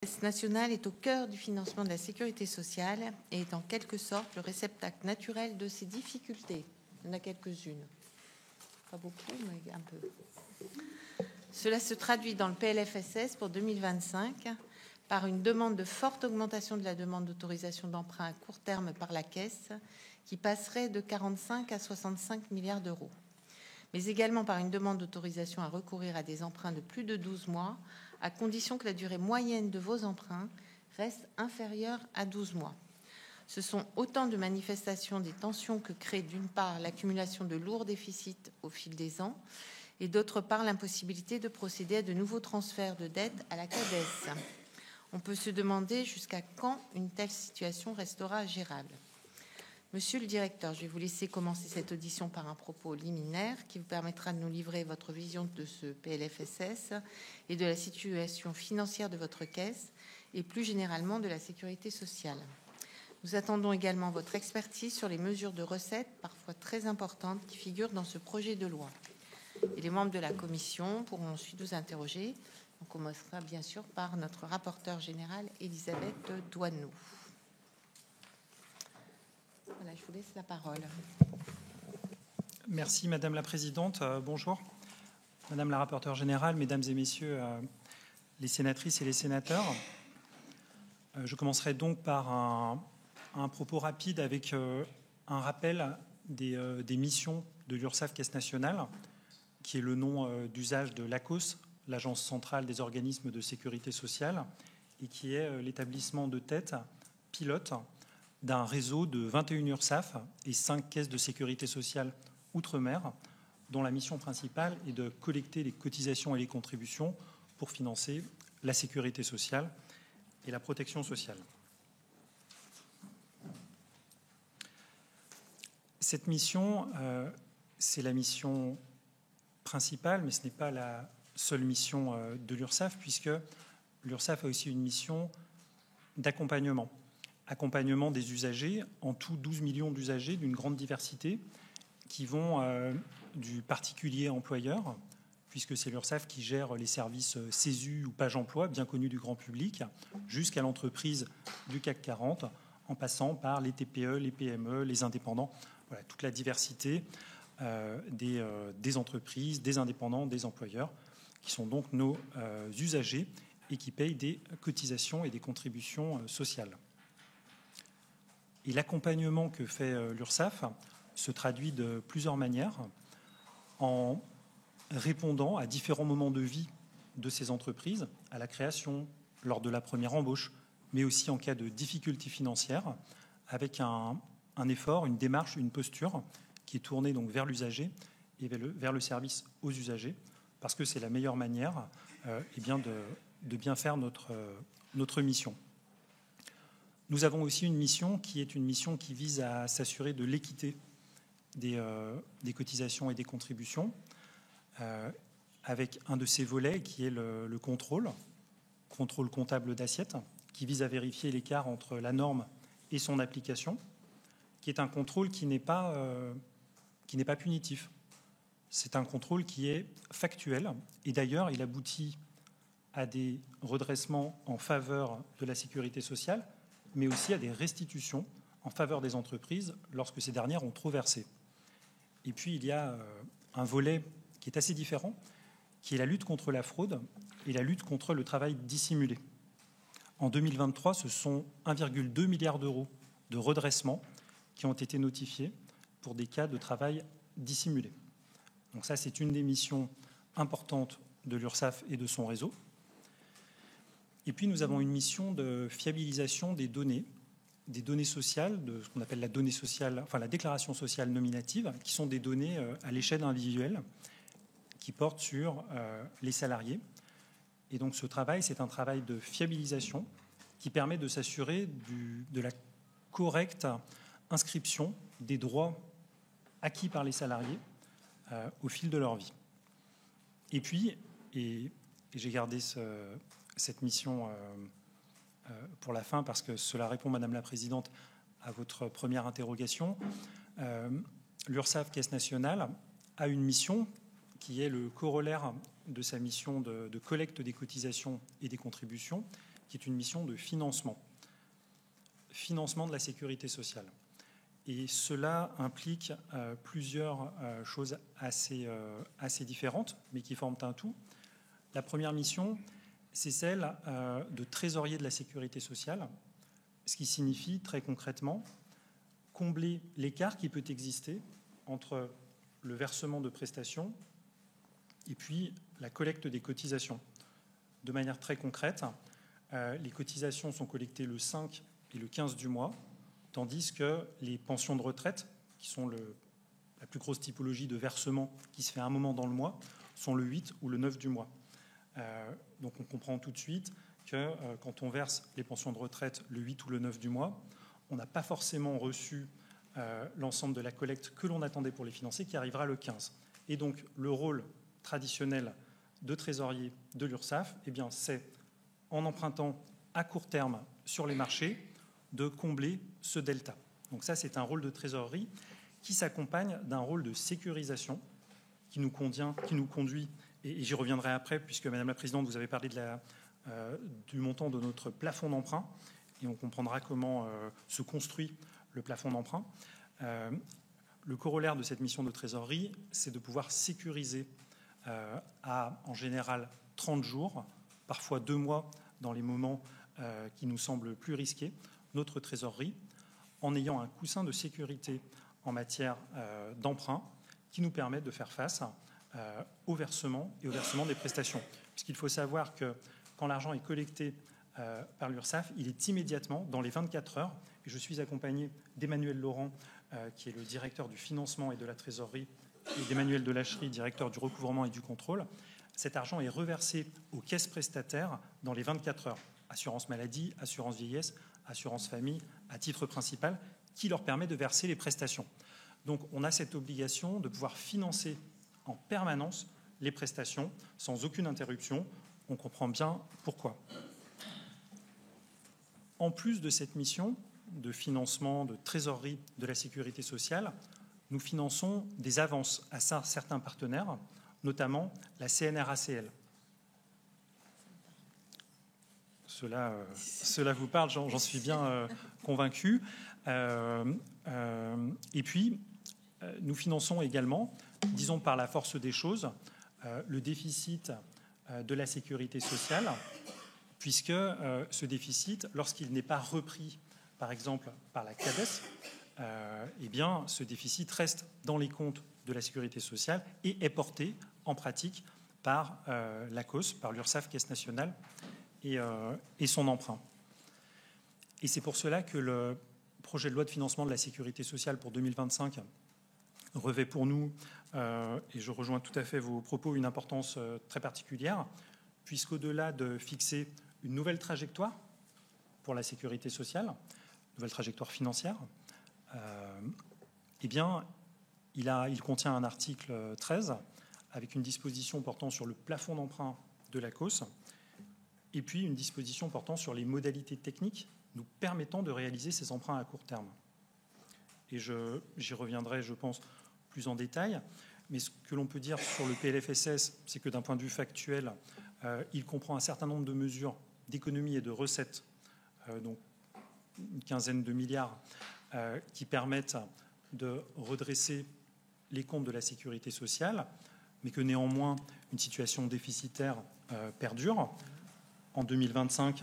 Caisse nationale est au cœur du financement de la sécurité sociale et est en quelque sorte le réceptacle naturel de ces difficultés. Il y en a quelques-unes. Pas beaucoup, mais un peu. Cela se traduit dans le PLFSS pour 2025 par une demande de forte augmentation de la demande d'autorisation d'emprunt à court terme par la Caisse, qui passerait de 45 à 65 milliards d'euros, mais également par une demande d'autorisation à recourir à des emprunts de plus de 12 mois, à condition que la durée moyenne de vos emprunts reste inférieure à 12 mois. Ce sont autant de manifestations des tensions que crée d'une part l'accumulation de lourds déficits au fil des ans et d'autre part l'impossibilité de procéder à de nouveaux transferts de dettes à la CADES. On peut se demander jusqu'à quand une telle situation restera gérable. Monsieur le directeur, je vais vous laisser commencer cette audition par un propos liminaire qui vous permettra de nous livrer votre vision de ce PLFSS et de la situation financière de votre caisse et plus généralement de la sécurité sociale. Nous attendons également votre expertise sur les mesures de recettes, parfois très importantes, qui figurent dans ce projet de loi. Et les membres de la commission pourront ensuite vous interroger. On commencera bien sûr par notre rapporteure générale, Elisabeth Doineau. Voilà, je vous laisse la parole. Merci Madame la Présidente. Bonjour Madame la rapporteure générale, Mesdames et Messieurs les sénatrices et les sénateurs. Je commencerai donc par un propos rapide avec un rappel des missions de l'URSSAF Caisse nationale, qui est le nom d'usage de l'ACOS, l'Agence centrale des organismes de sécurité sociale, et qui est l'établissement de tête pilote d'un réseau de 21 URSSAF et 5 caisses de sécurité sociale outre-mer, dont la mission principale est de collecter les cotisations et les contributions pour financer la sécurité sociale et la protection sociale. Cette mission, c'est la mission principale, mais ce n'est pas la seule mission de l'URSSAF, puisque l'URSSAF a aussi une mission d'accompagnement. Accompagnement des usagers, en tout 12 millions d'usagers d'une grande diversité, qui vont du particulier employeur, puisque c'est l'URSSAF qui gère les services CESU ou Page Emploi, bien connus du grand public, jusqu'à l'entreprise du CAC 40, en passant par les TPE, les PME, les indépendants, voilà, toute la diversité des entreprises, des indépendants, des employeurs, qui sont donc nos usagers et qui payent des cotisations et des contributions sociales. Et l'accompagnement que fait l'URSSAF se traduit de plusieurs manières en répondant à différents moments de vie de ces entreprises, à la création, lors de la première embauche, mais aussi en cas de difficultés financières, avec un effort, une démarche, une posture qui est tournée donc vers l'usager et vers le service aux usagers, parce que c'est la meilleure manière de bien faire notre mission. Nous avons aussi une mission qui vise à s'assurer de l'équité des cotisations et des contributions, avec un de ces volets qui est le contrôle comptable d'assiette, qui vise à vérifier l'écart entre la norme et son application, qui est un contrôle qui n'est pas punitif. C'est un contrôle qui est factuel, et d'ailleurs il aboutit à des redressements en faveur de la sécurité sociale, mais aussi à des restitutions en faveur des entreprises lorsque ces dernières ont trop versé. Et puis il y a un volet qui est assez différent, qui est la lutte contre la fraude et la lutte contre le travail dissimulé. En 2023, ce sont 1,2 milliard d'euros de redressement qui ont été notifiés pour des cas de travail dissimulé. Donc ça, c'est une des missions importantes de l'URSSAF et de son réseau. Et puis, nous avons une mission de fiabilisation des données sociales, de ce qu'on appelle la donnée sociale, enfin la déclaration sociale nominative, qui sont des données à l'échelle individuelle, qui portent sur les salariés. Et donc, ce travail, c'est un travail de fiabilisation qui permet de s'assurer de la correcte inscription des droits acquis par les salariés au fil de leur vie. Et puis, et j'ai gardé cette mission pour la fin parce que cela répond, Madame la Présidente, à votre première interrogation. L'URSSAF Caisse nationale a une mission qui est le corollaire de sa mission de collecte des cotisations et des contributions, qui est une mission de financement de la sécurité sociale. Et cela implique plusieurs choses assez différentes, mais qui forment un tout. La première mission, c'est celle de trésorier de la sécurité sociale, ce qui signifie très concrètement combler l'écart qui peut exister entre le versement de prestations et puis la collecte des cotisations. De manière très concrète, les cotisations sont collectées le 5 et le 15 du mois, tandis que les pensions de retraite, qui sont la plus grosse typologie de versement qui se fait à un moment dans le mois, sont le 8 ou le 9 du mois. Donc on comprend tout de suite que quand on verse les pensions de retraite le 8 ou le 9 du mois, on n'a pas forcément reçu l'ensemble de la collecte que l'on attendait pour les financer, qui arrivera le 15. Et donc le rôle traditionnel de trésorier de l'URSSAF, eh bien, c'est, en empruntant à court terme sur les marchés, de combler ce delta. Donc ça, c'est un rôle de trésorerie qui s'accompagne d'un rôle de sécurisation qui nous conduit, et j'y reviendrai après, puisque Madame la Présidente, vous avez parlé du montant de notre plafond d'emprunt, et on comprendra comment se construit le plafond d'emprunt. Le corollaire de cette mission de trésorerie, c'est de pouvoir sécuriser à, en général, 30 jours, parfois 2 mois, dans les moments qui nous semblent plus risqués, notre trésorerie, en ayant un coussin de sécurité en matière d'emprunt qui nous permet de faire face au versement et au versement des prestations. Puisqu'il faut savoir que quand l'argent est collecté par l'URSSAF, il est immédiatement, dans les 24 heures, et je suis accompagné d'Emmanuel Laurent, qui est le directeur du financement et de la trésorerie, et d'Emmanuel Delacherie, directeur du recouvrement et du contrôle, cet argent est reversé aux caisses prestataires dans les 24 heures. Assurance maladie, assurance vieillesse, assurance famille, à titre principal, qui leur permet de verser les prestations. Donc on a cette obligation de pouvoir financer en permanence les prestations sans aucune interruption. On comprend bien pourquoi. En plus de cette mission de financement, de trésorerie de la sécurité sociale, nous finançons des avances à certains partenaires, notamment la CNRACL. Cela vous parle, j'en suis bien convaincu. Et puis, nous finançons également, disons par la force des choses, le déficit de la sécurité sociale, puisque ce déficit, lorsqu'il n'est pas repris, par exemple, par la CADES, eh bien, ce déficit reste dans les comptes de la sécurité sociale et est porté en pratique par l'ACOS, par l'URSSAF, Caisse nationale, et son emprunt. Et c'est pour cela que le projet de loi de financement de la sécurité sociale pour 2025 revêt pour nous, et je rejoins tout à fait vos propos, une importance très particulière, puisqu'au-delà de fixer une nouvelle trajectoire pour la sécurité sociale, nouvelle trajectoire financière, eh bien, il contient un article 13 avec une disposition portant sur le plafond d'emprunt de l'ACOS et puis une disposition portant sur les modalités techniques nous permettant de réaliser ces emprunts à court terme. Et j'y reviendrai, je pense, plus en détail. Mais ce que l'on peut dire sur le PLFSS, c'est que d'un point de vue factuel, il comprend un certain nombre de mesures d'économie et de recettes, donc une quinzaine de milliards, qui permettent de redresser les comptes de la sécurité sociale, mais que néanmoins une situation déficitaire perdure. En 2025,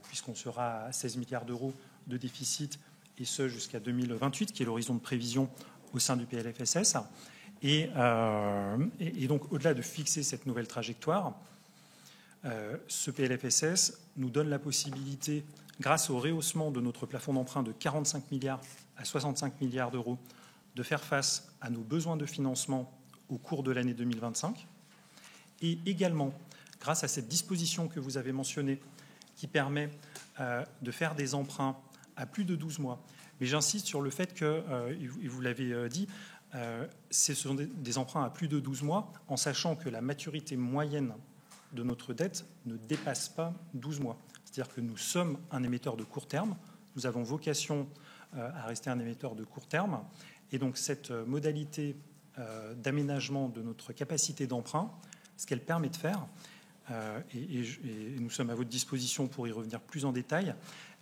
puisqu'on sera à 16 milliards d'euros de déficit, et ce jusqu'à 2028, qui est l'horizon de prévision au sein du PLFSS. Et donc, au-delà de fixer cette nouvelle trajectoire, ce PLFSS nous donne la possibilité, grâce au rehaussement de notre plafond d'emprunt de 45 milliards à 65 milliards d'euros, de faire face à nos besoins de financement au cours de l'année 2025. Et également, grâce à cette disposition que vous avez mentionnée, qui permet de faire des emprunts à plus de 12 mois. Mais j'insiste sur le fait que, et vous l'avez dit, ce sont des emprunts à plus de 12 mois, en sachant que la maturité moyenne de notre dette ne dépasse pas 12 mois. C'est-à-dire que nous sommes un émetteur de court terme, nous avons vocation à rester un émetteur de court terme, et donc cette modalité d'aménagement de notre capacité d'emprunt, ce qu'elle permet de faire, et nous sommes à votre disposition pour y revenir plus en détail.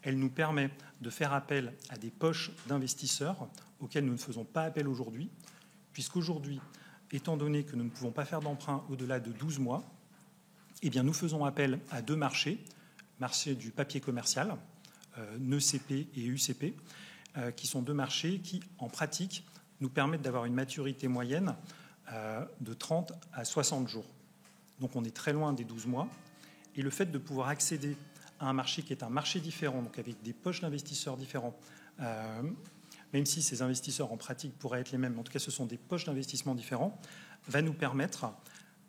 Elle nous permet de faire appel à des poches d'investisseurs auxquelles nous ne faisons pas appel aujourd'hui, puisqu'aujourd'hui, étant donné que nous ne pouvons pas faire d'emprunt au-delà de 12 mois, eh bien, nous faisons appel à deux marchés, marché du papier commercial, NECP et UCP, qui sont deux marchés qui, en pratique, nous permettent d'avoir une maturité moyenne de 30 à 60 jours. Donc on est très loin des 12 mois. Et le fait de pouvoir accéder à un marché qui est un marché différent, donc avec des poches d'investisseurs différents, même si ces investisseurs en pratique pourraient être les mêmes, en tout cas ce sont des poches d'investissement différents, va nous permettre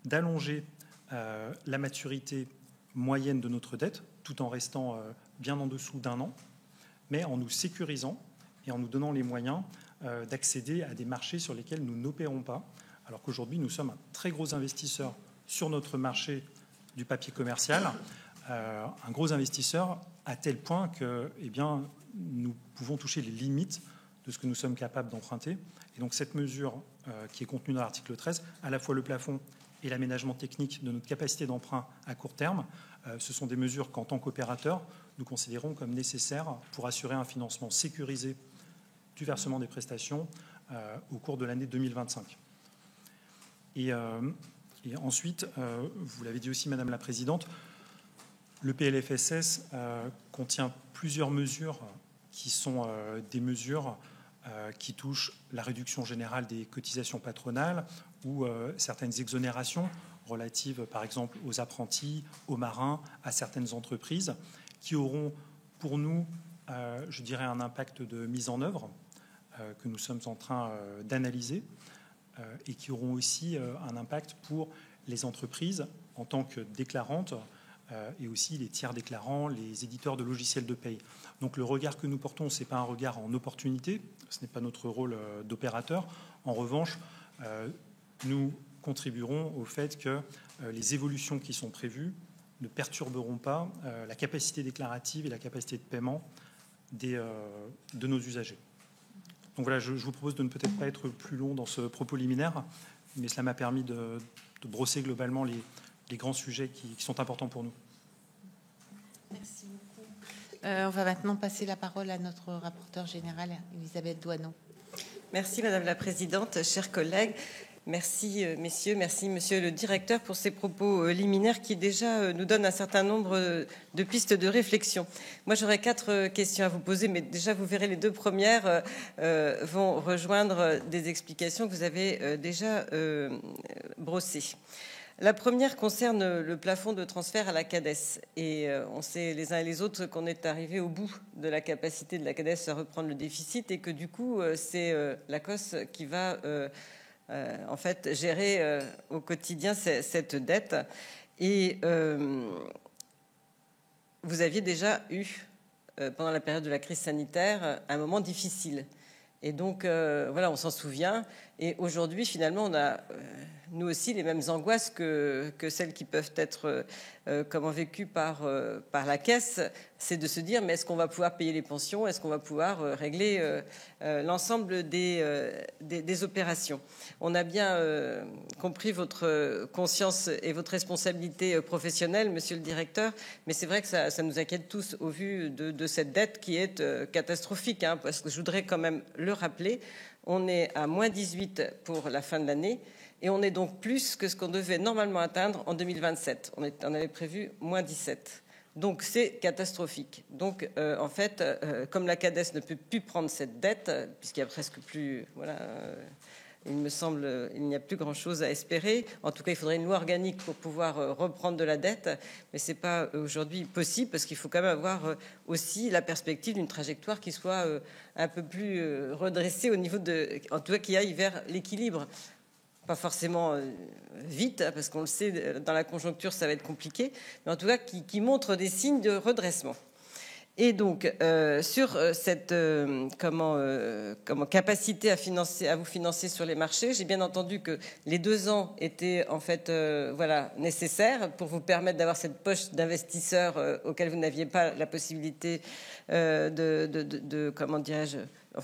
d'allonger la maturité moyenne de notre dette, tout en restant bien en dessous d'un an, mais en nous sécurisant et en nous donnant les moyens d'accéder à des marchés sur lesquels nous n'opérons pas, alors qu'aujourd'hui nous sommes un très gros investisseur sur notre marché du papier commercial, un gros investisseur à tel point que nous pouvons toucher les limites de ce que nous sommes capables d'emprunter. Et donc cette mesure qui est contenue dans l'article 13, à la fois le plafond et l'aménagement technique de notre capacité d'emprunt à court terme, ce sont des mesures qu'en tant qu'opérateur, nous considérons comme nécessaires pour assurer un financement sécurisé du versement des prestations au cours de l'année 2025. Et ensuite, vous l'avez dit aussi, Madame la Présidente, le PLFSS contient plusieurs mesures qui sont des mesures qui touchent la réduction générale des cotisations patronales ou certaines exonérations relatives, par exemple, aux apprentis, aux marins, à certaines entreprises, qui auront pour nous, je dirais, un impact de mise en œuvre que nous sommes en train d'analyser et qui auront aussi un impact pour les entreprises en tant que déclarantes et aussi les tiers déclarants, les éditeurs de logiciels de paye. Donc le regard que nous portons, ce n'est pas un regard en opportunité, ce n'est pas notre rôle d'opérateur. En revanche, nous contribuerons au fait que les évolutions qui sont prévues ne perturberont pas la capacité déclarative et la capacité de paiement de nos usagers. Donc voilà, je vous propose de ne peut-être pas être plus long dans ce propos liminaire, mais cela m'a permis de brosser globalement les grands sujets qui sont importants pour nous. Merci beaucoup. On va maintenant passer la parole à notre rapporteure générale, Elisabeth Doineau. Merci Madame la Présidente, chers collègues. Merci messieurs, merci Monsieur le Directeur pour ces propos liminaires qui déjà nous donnent un certain nombre de pistes de réflexion. Moi j'aurais 4 questions à vous poser, mais déjà vous verrez les 2 premières vont rejoindre des explications que vous avez déjà brossées. La première concerne le plafond de transfert à la CADES. Et on sait les uns et les autres qu'on est arrivé au bout de la capacité de la CADES à reprendre le déficit et que du coup c'est l'ACOS qui va en fait gérer au quotidien cette dette. Et vous aviez déjà eu pendant la période de la crise sanitaire un moment difficile. Et donc voilà, on s'en souvient. Et aujourd'hui, finalement, on a nous aussi les mêmes angoisses que celles qui peuvent être vécues par la caisse. C'est de se dire, mais est-ce qu'on va pouvoir payer les pensions? Est-ce qu'on va pouvoir régler l'ensemble des opérations? On a bien compris votre conscience et votre responsabilité professionnelle, Monsieur le Directeur, mais c'est vrai que ça nous inquiète tous au vu de cette dette qui est catastrophique, hein, parce que je voudrais quand même le rappeler. On est à moins 18 pour la fin de l'année et on est donc plus que ce qu'on devait normalement atteindre en 2027. On avait prévu moins 17. Donc c'est catastrophique. Donc en fait, comme la CADES ne peut plus prendre cette dette, puisqu'il n'y a presque plus... il me semble il n'y a plus grand-chose à espérer. En tout cas, il faudrait une loi organique pour pouvoir reprendre de la dette. Mais ce n'est pas aujourd'hui possible parce qu'il faut quand même avoir aussi la perspective d'une trajectoire qui soit un peu plus redressée au niveau de... En tout cas, qui aille vers l'équilibre. Pas forcément vite, parce qu'on le sait, dans la conjoncture, ça va être compliqué. Mais en tout cas, qui montre des signes de redressement. Et donc, sur cette capacité à vous financer sur les marchés, j'ai bien entendu que les 2 ans étaient en fait nécessaires pour vous permettre d'avoir cette poche d'investisseurs auquel vous n'aviez pas la possibilité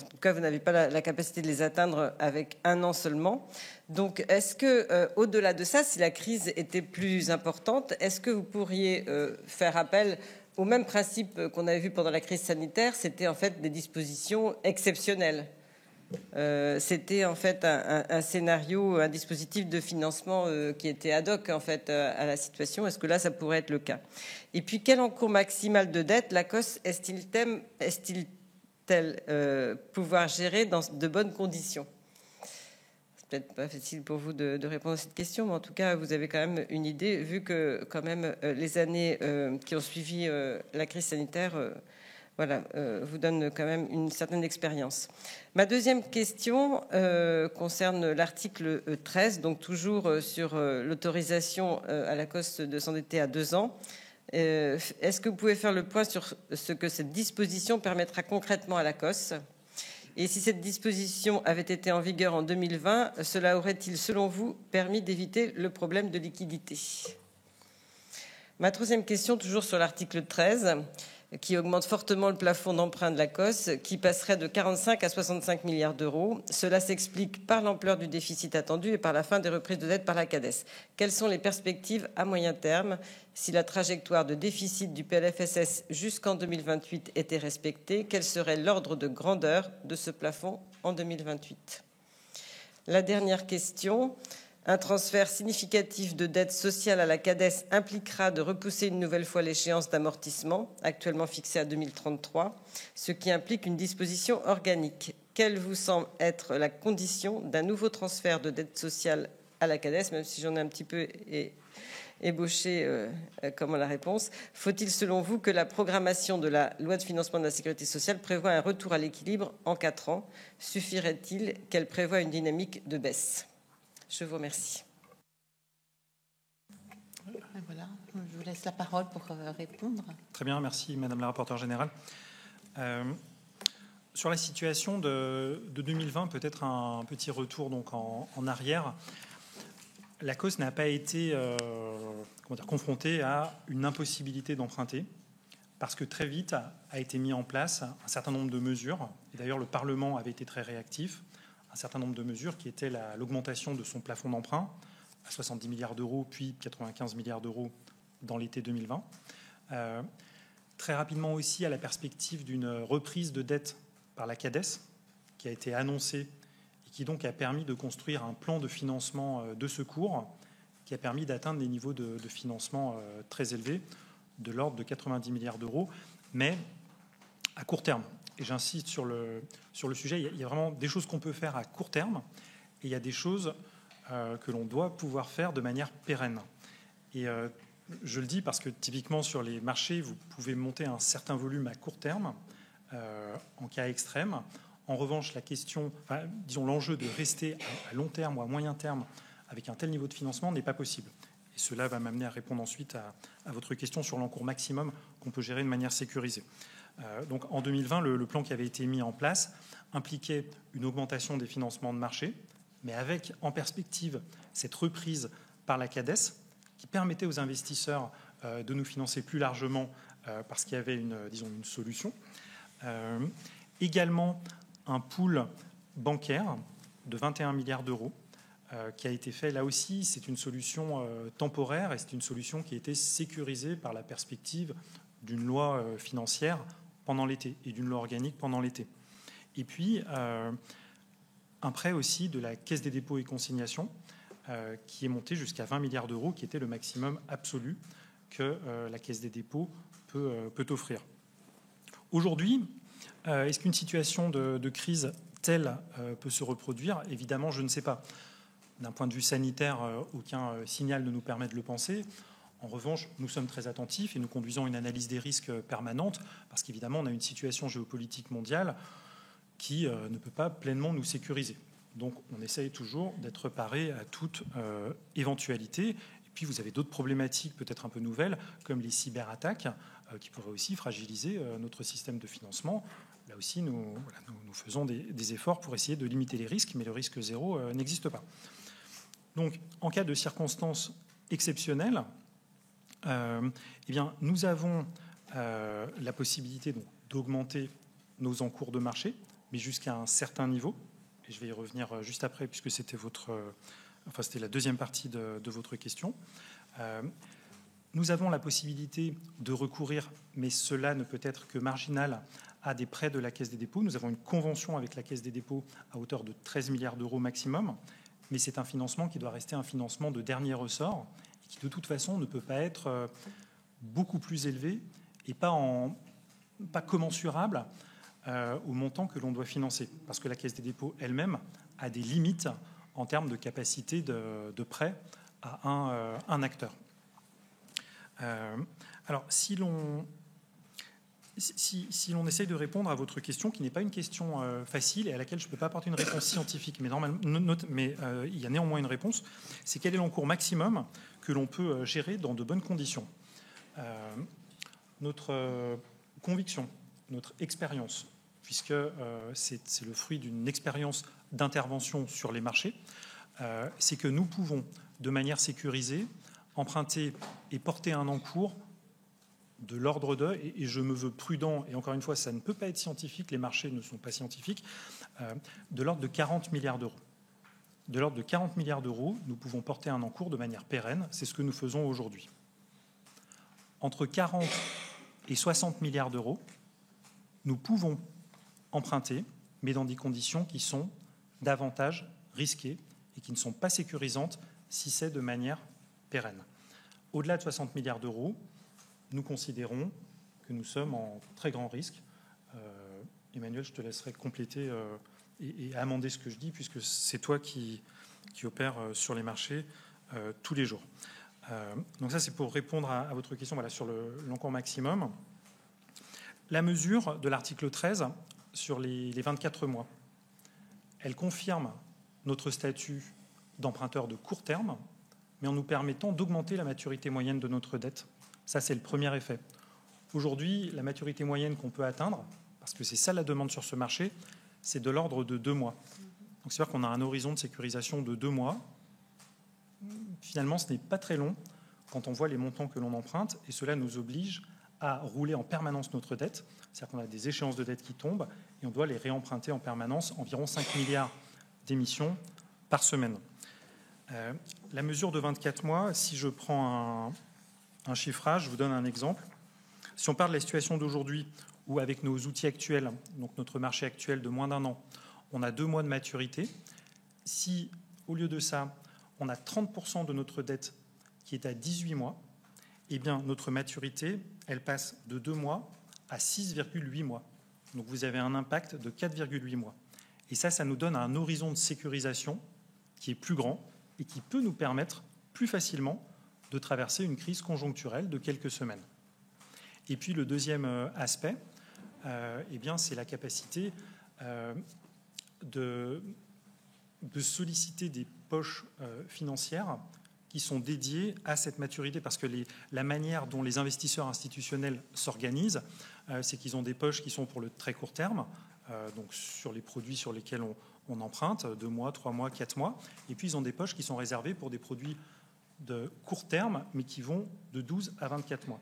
en tout cas, vous n'avez pas la capacité de les atteindre avec un an seulement. Donc, est-ce que, au-delà de ça, si la crise était plus importante, est-ce que vous pourriez faire appel au même principe qu'on avait vu pendant la crise sanitaire? C'était en fait des dispositions exceptionnelles. C'était en fait un scénario, un dispositif de financement qui était ad hoc en fait à la situation. Est-ce que là, ça pourrait être le cas? Et puis, quel encours maximal de dette l'ACOSS est-il pouvoir gérer dans de bonnes conditions? C'est peut-être pas facile pour vous de répondre à cette question, mais en tout cas, vous avez quand même une idée, vu que quand même les années qui ont suivi la crise sanitaire vous donne quand même une certaine expérience. Ma deuxième question concerne l'article 13, donc toujours sur l'autorisation à l'ACOSS de s'endetter à 2 ans. Est-ce que vous pouvez faire le point sur ce que cette disposition permettra concrètement à l'ACOSS? Et si cette disposition avait été en vigueur en 2020, cela aurait-il, selon vous, permis d'éviter le problème de liquidité? Ma troisième question, toujours sur l'article 13, qui augmente fortement le plafond d'emprunt de l'ACOSS, qui passerait de 45 à 65 milliards d'euros. Cela s'explique par l'ampleur du déficit attendu et par la fin des reprises de dette par la CADES. Quelles sont les perspectives à moyen terme si la trajectoire de déficit du PLFSS jusqu'en 2028 était respectée? Quel serait l'ordre de grandeur de ce plafond en 2028? La dernière question. Un transfert significatif de dette sociale à la CADES impliquera de repousser une nouvelle fois l'échéance d'amortissement, actuellement fixée à 2033, ce qui implique une disposition organique. Quelle vous semble être la condition d'un nouveau transfert de dette sociale à la CADES, même si j'en ai un petit peu ébauché comment la réponse? Faut-il, selon vous, que la programmation de la loi de financement de la sécurité sociale prévoit un retour à l'équilibre en 4 ans? Suffirait-il qu'elle prévoie une dynamique de baisse? Je vous remercie. Voilà, je vous laisse la parole pour répondre. Très bien, merci Madame la rapporteure générale. Sur la situation de 2020, peut-être un petit retour donc en arrière. L'ACOSS n'a pas été confrontée à une impossibilité d'emprunter parce que très vite a été mis en place un certain nombre de mesures. Et d'ailleurs, le Parlement avait été très réactif. Un certain nombre de mesures qui étaient l'augmentation de son plafond d'emprunt à 70 milliards d'euros, puis 95 milliards d'euros dans l'été 2020. Très rapidement aussi à la perspective d'une reprise de dette par la CADES, qui a été annoncée et qui donc a permis de construire un plan de financement de secours qui a permis d'atteindre des niveaux de financement très élevés, de l'ordre de 90 milliards d'euros, mais à court terme. Et j'insiste sur le sujet, il y a vraiment des choses qu'on peut faire à court terme et il y a des choses que l'on doit pouvoir faire de manière pérenne. Et je le dis parce que typiquement sur les marchés, vous pouvez monter un certain volume à court terme en cas extrême. En revanche, la question, disons l'enjeu de rester à long terme ou à moyen terme avec un tel niveau de financement n'est pas possible. Et cela va m'amener à répondre ensuite à votre question sur l'encours maximum qu'on peut gérer de manière sécurisée. Donc en 2020, le plan qui avait été mis en place impliquait une augmentation des financements de marché, mais avec en perspective cette reprise par la CADES qui permettait aux investisseurs de nous financer plus largement parce qu'il y avait une solution. Également un pool bancaire de 21 milliards d'euros qui a été fait. Là aussi, c'est une solution temporaire et c'est une solution qui a été sécurisée par la perspective d'une loi financière pendant l'été et d'une loi organique pendant l'été. Et puis, un prêt aussi de la Caisse des dépôts et consignations qui est monté jusqu'à 20 milliards d'euros, qui était le maximum absolu que la Caisse des dépôts peut offrir. Aujourd'hui, est-ce qu'une situation de crise telle peut se reproduire? Évidemment, je ne sais pas. D'un point de vue sanitaire, aucun signal ne nous permet de le penser. En revanche, nous sommes très attentifs et nous conduisons une analyse des risques permanente parce qu'évidemment, on a une situation géopolitique mondiale qui ne peut pas pleinement nous sécuriser. Donc, on essaye toujours d'être paré à toute éventualité. Et puis, vous avez d'autres problématiques peut-être un peu nouvelles, comme les cyberattaques, qui pourraient aussi fragiliser notre système de financement. Là aussi, nous faisons des efforts pour essayer de limiter les risques, mais le risque zéro n'existe pas. Donc, en cas de circonstances exceptionnelles, eh bien, nous avons la possibilité d'augmenter nos encours de marché, mais jusqu'à un certain niveau. Et je vais y revenir juste après, puisque c'était c'était la deuxième partie de votre question. Nous avons la possibilité de recourir, mais cela ne peut être que marginal, à des prêts de la Caisse des dépôts. Nous avons une convention avec la Caisse des dépôts à hauteur de 13 milliards d'euros maximum, mais c'est un financement qui doit rester un financement de dernier ressort et qui de toute façon ne peut pas être beaucoup plus élevé et pas commensurable au montant que l'on doit financer, parce que la Caisse des dépôts elle-même a des limites en termes de capacité de prêt à un acteur. Alors, si l'on essaye de répondre à votre question, qui n'est pas une question facile et à laquelle je ne peux pas apporter une réponse scientifique, mais il y a néanmoins une réponse, c'est quel est l'encours maximum que l'on peut gérer dans de bonnes conditions. Notre conviction, notre expérience, puisque c'est le fruit d'une expérience d'intervention sur les marchés, c'est que nous pouvons, de manière sécurisée, emprunter et porter un encours de l'ordre de, et je me veux prudent, et encore une fois, ça ne peut pas être scientifique, les marchés ne sont pas scientifiques, de l'ordre de 40 milliards d'euros. De l'ordre de 40 milliards d'euros, nous pouvons porter un encours de manière pérenne, c'est ce que nous faisons aujourd'hui. Entre 40 et 60 milliards d'euros, nous pouvons emprunter, mais dans des conditions qui sont davantage risquées et qui ne sont pas sécurisantes si c'est de manière pérenne. Au-delà de 60 milliards d'euros, nous considérons que nous sommes en très grand risque. Emmanuel, je te laisserai compléter et amender ce que je dis, puisque c'est toi qui opères sur les marchés tous les jours. Donc ça, c'est pour répondre à votre question sur l'encours maximum. La mesure de l'article 13 sur les 24 mois, elle confirme notre statut d'emprunteur de court terme, mais en nous permettant d'augmenter la maturité moyenne de notre dette. Ça, c'est le premier effet. Aujourd'hui, la maturité moyenne qu'on peut atteindre, parce que c'est ça la demande sur ce marché, c'est de l'ordre de 2 mois. Donc c'est-à-dire qu'on a un horizon de sécurisation de 2 mois. Finalement, ce n'est pas très long quand on voit les montants que l'on emprunte, et cela nous oblige à rouler en permanence notre dette. C'est-à-dire qu'on a des échéances de dette qui tombent, et on doit les réemprunter en permanence, environ 5 milliards d'émissions par semaine. La mesure de 24 mois, si je prends un chiffrage, je vous donne un exemple. Si on parle de la situation d'aujourd'hui, où avec nos outils actuels, donc notre marché actuel de moins d'1 an, on a 2 mois de maturité, si au lieu de ça, on a 30% de notre dette qui est à 18 mois, eh bien notre maturité, elle passe de 2 mois à 6,8 mois. Donc vous avez un impact de 4,8 mois. Et ça nous donne un horizon de sécurisation qui est plus grand et qui peut nous permettre plus facilement de traverser une crise conjoncturelle de quelques semaines. Et puis le deuxième aspect, c'est la capacité de solliciter des poches financières qui sont dédiées à cette maturité, parce que la manière dont les investisseurs institutionnels s'organisent, c'est qu'ils ont des poches qui sont pour le très court terme, donc sur les produits sur lesquels on emprunte, 2 mois, 3 mois, 4 mois, et puis ils ont des poches qui sont réservées pour des produits de court terme, mais qui vont de 12 à 24 mois.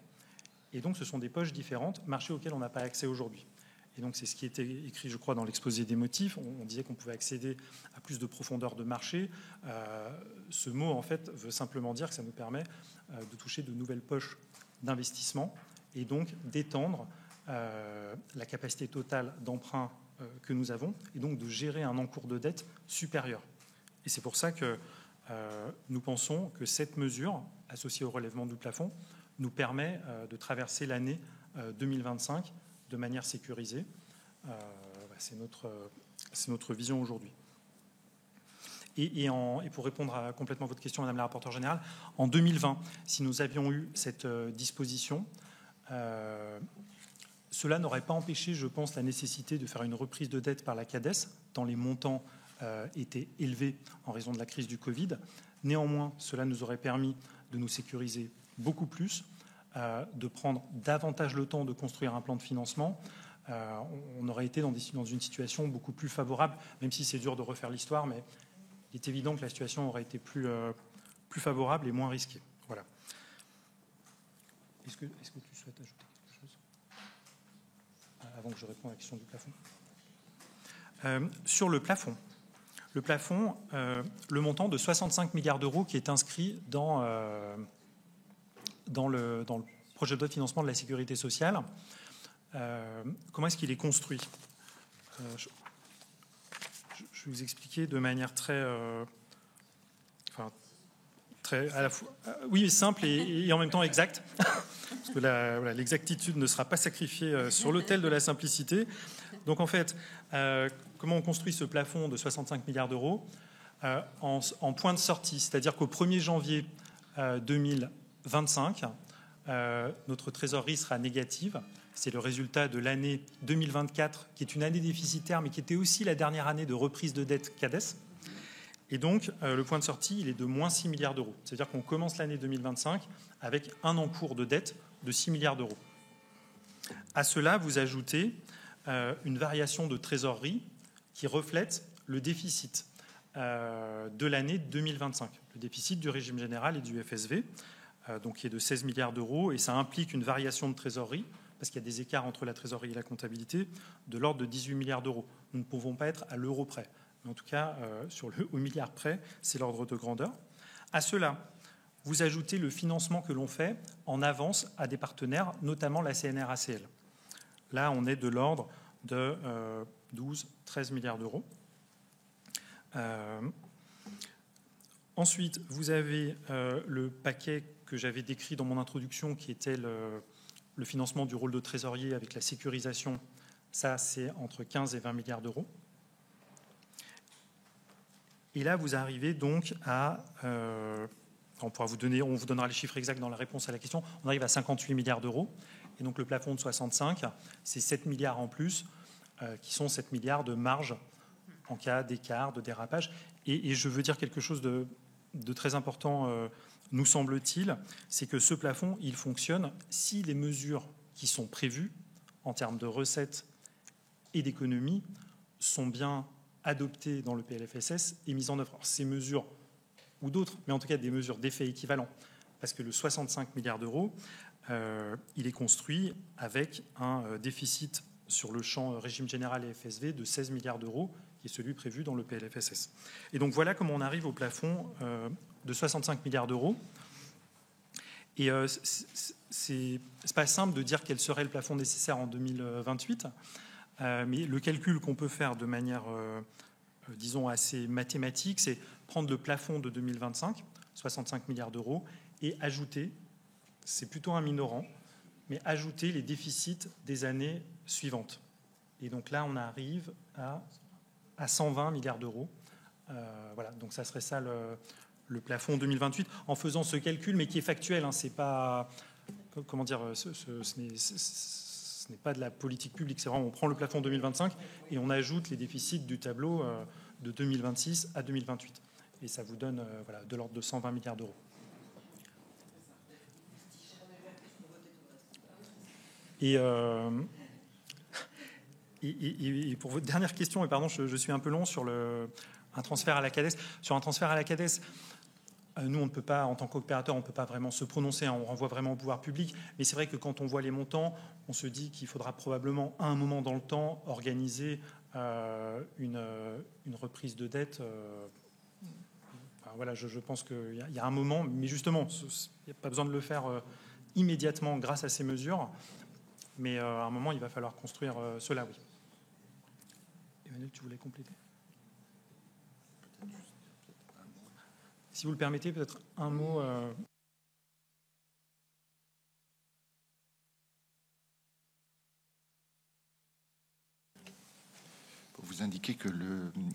Et donc, ce sont des poches différentes, marchés auxquels on n'a pas accès aujourd'hui. Et donc, c'est ce qui était écrit, je crois, dans l'exposé des motifs. On disait qu'on pouvait accéder à plus de profondeur de marché. Ce mot, en fait, veut simplement dire que ça nous permet de toucher de nouvelles poches d'investissement et donc d'étendre la capacité totale d'emprunt que nous avons et donc de gérer un encours de dette supérieur. Et c'est pour ça que nous pensons que cette mesure, associée au relèvement du plafond, nous permet de traverser l'année 2025 de manière sécurisée. C'est notre vision aujourd'hui. Et pour répondre complètement à votre question, Madame la rapporteure générale, en 2020, si nous avions eu cette disposition, cela n'aurait pas empêché, je pense, la nécessité de faire une reprise de dette par la CADES, tant les montants étaient élevés en raison de la crise du Covid. Néanmoins, cela nous aurait permis de nous sécuriser beaucoup plus, de prendre davantage le temps de construire un plan de financement. On aurait été dans une situation beaucoup plus favorable, même si c'est dur de refaire l'histoire, mais il est évident que la situation aurait été plus favorable et moins risquée. Voilà. Est-ce que tu souhaites ajouter quelque chose avant que je réponde à la question du plafond ? Sur le plafond, le montant de 65 milliards d'euros qui est inscrit dans le projet de loi de financement de la sécurité sociale, comment est-ce qu'il est construit? Je vais vous expliquer de manière très à la fois, oui, simple et en même temps exacte, parce que l'exactitude ne sera pas sacrifiée sur l'autel de la simplicité. Donc en fait, comment on construit ce plafond de 65 milliards d'euros en point de sortie, c'est-à-dire qu'au 1er janvier 2025, notre trésorerie sera négative. C'est le résultat de l'année 2024, qui est une année déficitaire, mais qui était aussi la dernière année de reprise de dette CADES. Et donc, le point de sortie, il est de moins 6 milliards d'euros. C'est-à-dire qu'on commence l'année 2025 avec un encours de dette de 6 milliards d'euros. À cela, vous ajoutez une variation de trésorerie qui reflète le déficit de l'année 2025, le déficit du régime général et du FSV, donc qui est de 16 milliards d'euros, et ça implique une variation de trésorerie, parce qu'il y a des écarts entre la trésorerie et la comptabilité, de l'ordre de 18 milliards d'euros. Nous ne pouvons pas être à l'euro près. Mais en tout cas, au milliard près, c'est l'ordre de grandeur. À cela, vous ajoutez le financement que l'on fait en avance à des partenaires, notamment la CNRACL. Là, on est de l'ordre de 12-13 milliards d'euros. Ensuite, vous avez le paquet que j'avais décrit dans mon introduction, qui était le financement du rôle de trésorier avec la sécurisation. Ça, c'est entre 15 et 20 milliards d'euros. Et là, vous arrivez donc à... on vous donnera les chiffres exacts dans la réponse à la question. On arrive à 58 milliards d'euros. Et donc le plafond de 65, c'est 7 milliards en plus, qui sont 7 milliards de marge en cas d'écart, de dérapage. Et je veux dire quelque chose de très important, nous semble-t-il, c'est que ce plafond, il fonctionne si les mesures qui sont prévues en termes de recettes et d'économies sont bien adoptées dans le PLFSS et mises en œuvre. Alors, ces mesures, ou d'autres, mais en tout cas des mesures d'effet équivalent, parce que le 65 milliards d'euros, il est construit avec un déficit sur le champ régime général et FSV de 16 milliards d'euros, qui est celui prévu dans le PLFSS. Et donc voilà comment on arrive au plafond de 65 milliards d'euros. Et c'est pas simple de dire quel serait le plafond nécessaire en 2028, mais le calcul qu'on peut faire de manière, disons, assez mathématique, c'est prendre le plafond de 2025, 65 milliards d'euros, et ajouter, c'est plutôt un minorant, mais ajouter les déficits des années suivantes. Et donc là, on arrive à 120 milliards d'euros. Voilà, donc ça serait ça le plafond 2028, en faisant ce calcul, mais qui est factuel. Hein, c'est pas, comment dire, ce n'est pas de la politique publique. C'est vraiment, on prend le plafond 2025 et on ajoute les déficits du tableau de 2026 à 2028. Et ça vous donne voilà, de l'ordre de 120 milliards d'euros. Et pour votre dernière question, et pardon, je suis un peu long sur un transfert à la CADES. Sur un transfert à la CADES, nous, on ne peut pas, en tant qu'opérateur, on ne peut pas vraiment se prononcer, hein, on renvoie vraiment au pouvoir public. Mais c'est vrai que quand on voit les montants, on se dit qu'il faudra probablement, à un moment dans le temps, organiser une reprise de dette. Enfin, voilà, je pense qu'il y a un moment, mais justement, il n'y a pas besoin de le faire immédiatement grâce à ces mesures. Mais à un moment, il va falloir construire cela, oui. Emmanuel, tu voulais compléter ? Si vous le permettez, peut-être un mot. Pour vous indiquer que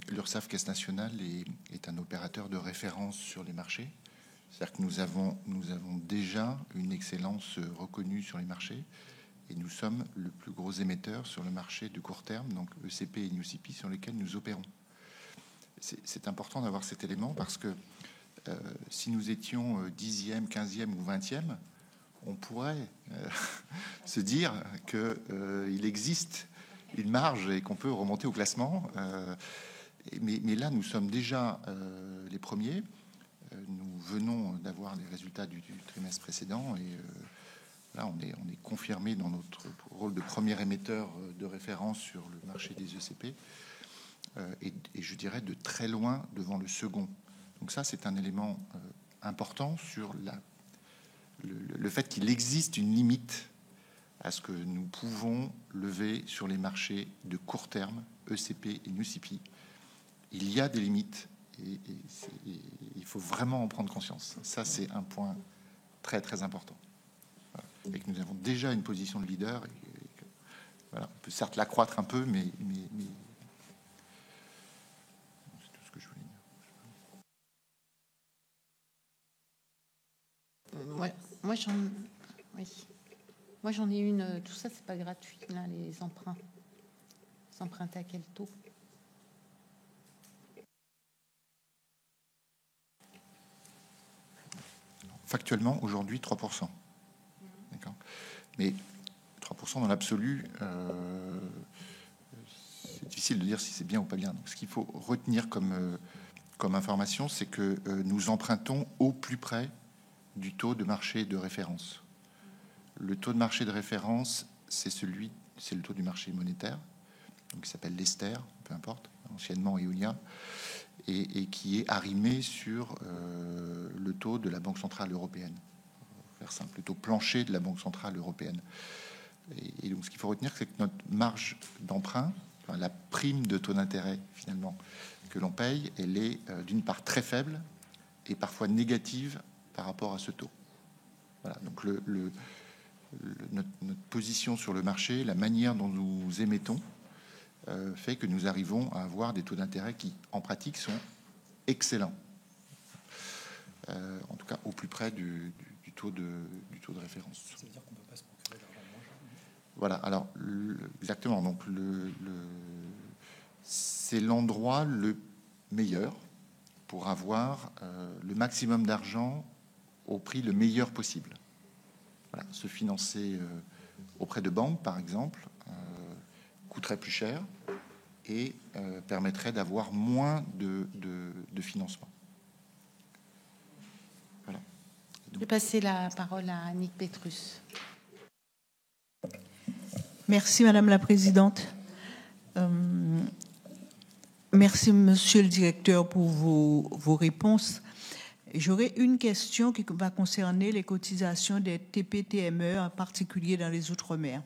l'URSSAF Caisse Nationale est un opérateur de référence sur les marchés. C'est-à-dire que nous avons déjà une excellence reconnue sur les marchés et nous sommes le plus gros émetteur sur le marché de court terme, donc ECP et NewCP, sur lesquels nous opérons. C'est important d'avoir cet élément parce que si nous étions 10e, 15e ou 20e, on pourrait se dire qu'il existe une marge et qu'on peut remonter au classement. Mais là, nous sommes déjà les premiers. Nous venons d'avoir les résultats du trimestre précédent et là, on est confirmé dans notre rôle de premier émetteur de référence sur le marché des ECP. et je dirais de très loin devant le second. Donc ça, c'est un élément important sur le fait qu'il existe une limite à ce que nous pouvons lever sur les marchés de court terme, ECP et NUCP. Il y a des limites et il faut vraiment en prendre conscience. Ça, c'est un point très, très important. Voilà. Et que nous avons déjà une position de leader. Voilà. On peut certes l'accroître un peu, mais c'est tout ce que je voulais dire. Moi, j'en ai une. Tout ça, c'est pas gratuit, là, les emprunts. Vous empruntez à quel taux? Factuellement, aujourd'hui, 3%. D'accord. Mais 3% dans l'absolu, c'est difficile de dire si c'est bien ou pas bien. Donc, ce qu'il faut retenir comme information, c'est que nous empruntons au plus près du taux de marché de référence. Le taux de marché de référence, c'est le taux du marché monétaire, donc qui s'appelle l'Ester, peu importe, anciennement Eolia, et qui est arrimé sur le taux de la Banque centrale européenne. Pour faire simple, le taux plancher de la Banque centrale européenne. Et donc, ce qu'il faut retenir, c'est que notre marge d'emprunt, enfin, la prime de taux d'intérêt finalement que l'on paye, elle est d'une part très faible et parfois négative par rapport à ce taux. Voilà. Donc, notre position sur le marché, la manière dont nous émettons, fait que nous arrivons à avoir des taux d'intérêt qui, en pratique, sont excellents. En tout cas, au plus près du taux de référence. Ça veut dire qu'on ne peut pas se procurer d'argent moins cher. Voilà. Alors, exactement. Donc, c'est l'endroit le meilleur pour avoir le maximum d'argent au prix le meilleur possible. Voilà. Se financer auprès de banques, par exemple, coûterait plus cher et permettrait d'avoir moins de financement. Voilà. Je vais passer la parole à Annick Petrus. Merci Madame la Présidente. Merci Monsieur le Directeur pour vos réponses. J'aurais une question qui va concerner les cotisations des TPE-TME, en particulier dans les Outre-mer.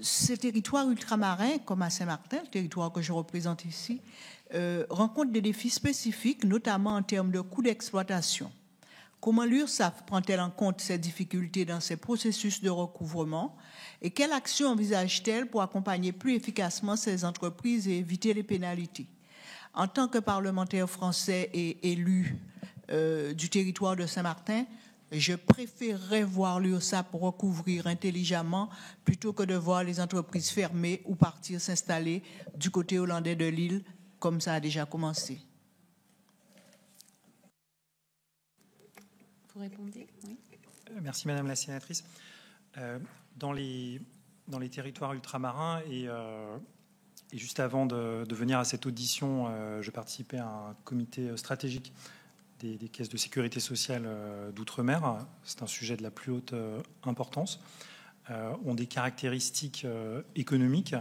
Ces territoires ultramarins, comme à Saint-Martin, le territoire que je représente ici, rencontrent des défis spécifiques, notamment en termes de coûts d'exploitation. Comment l'URSSAF prend-elle en compte ces difficultés dans ses processus de recouvrement et quelle action envisage-t-elle pour accompagner plus efficacement ces entreprises et éviter les pénalités? En tant que parlementaire français et élu du territoire de Saint-Martin, je préférerais voir l'URSSAF recouvrir intelligemment plutôt que de voir les entreprises fermer ou partir s'installer du côté hollandais de l'île, comme ça a déjà commencé. Vous répondez? Oui. Merci Madame la sénatrice. Dans les territoires ultramarins et juste avant de venir à cette audition, je participais à un comité stratégique des caisses de sécurité sociale d'outre-mer. C'est un sujet de la plus haute importance. Ont des caractéristiques économiques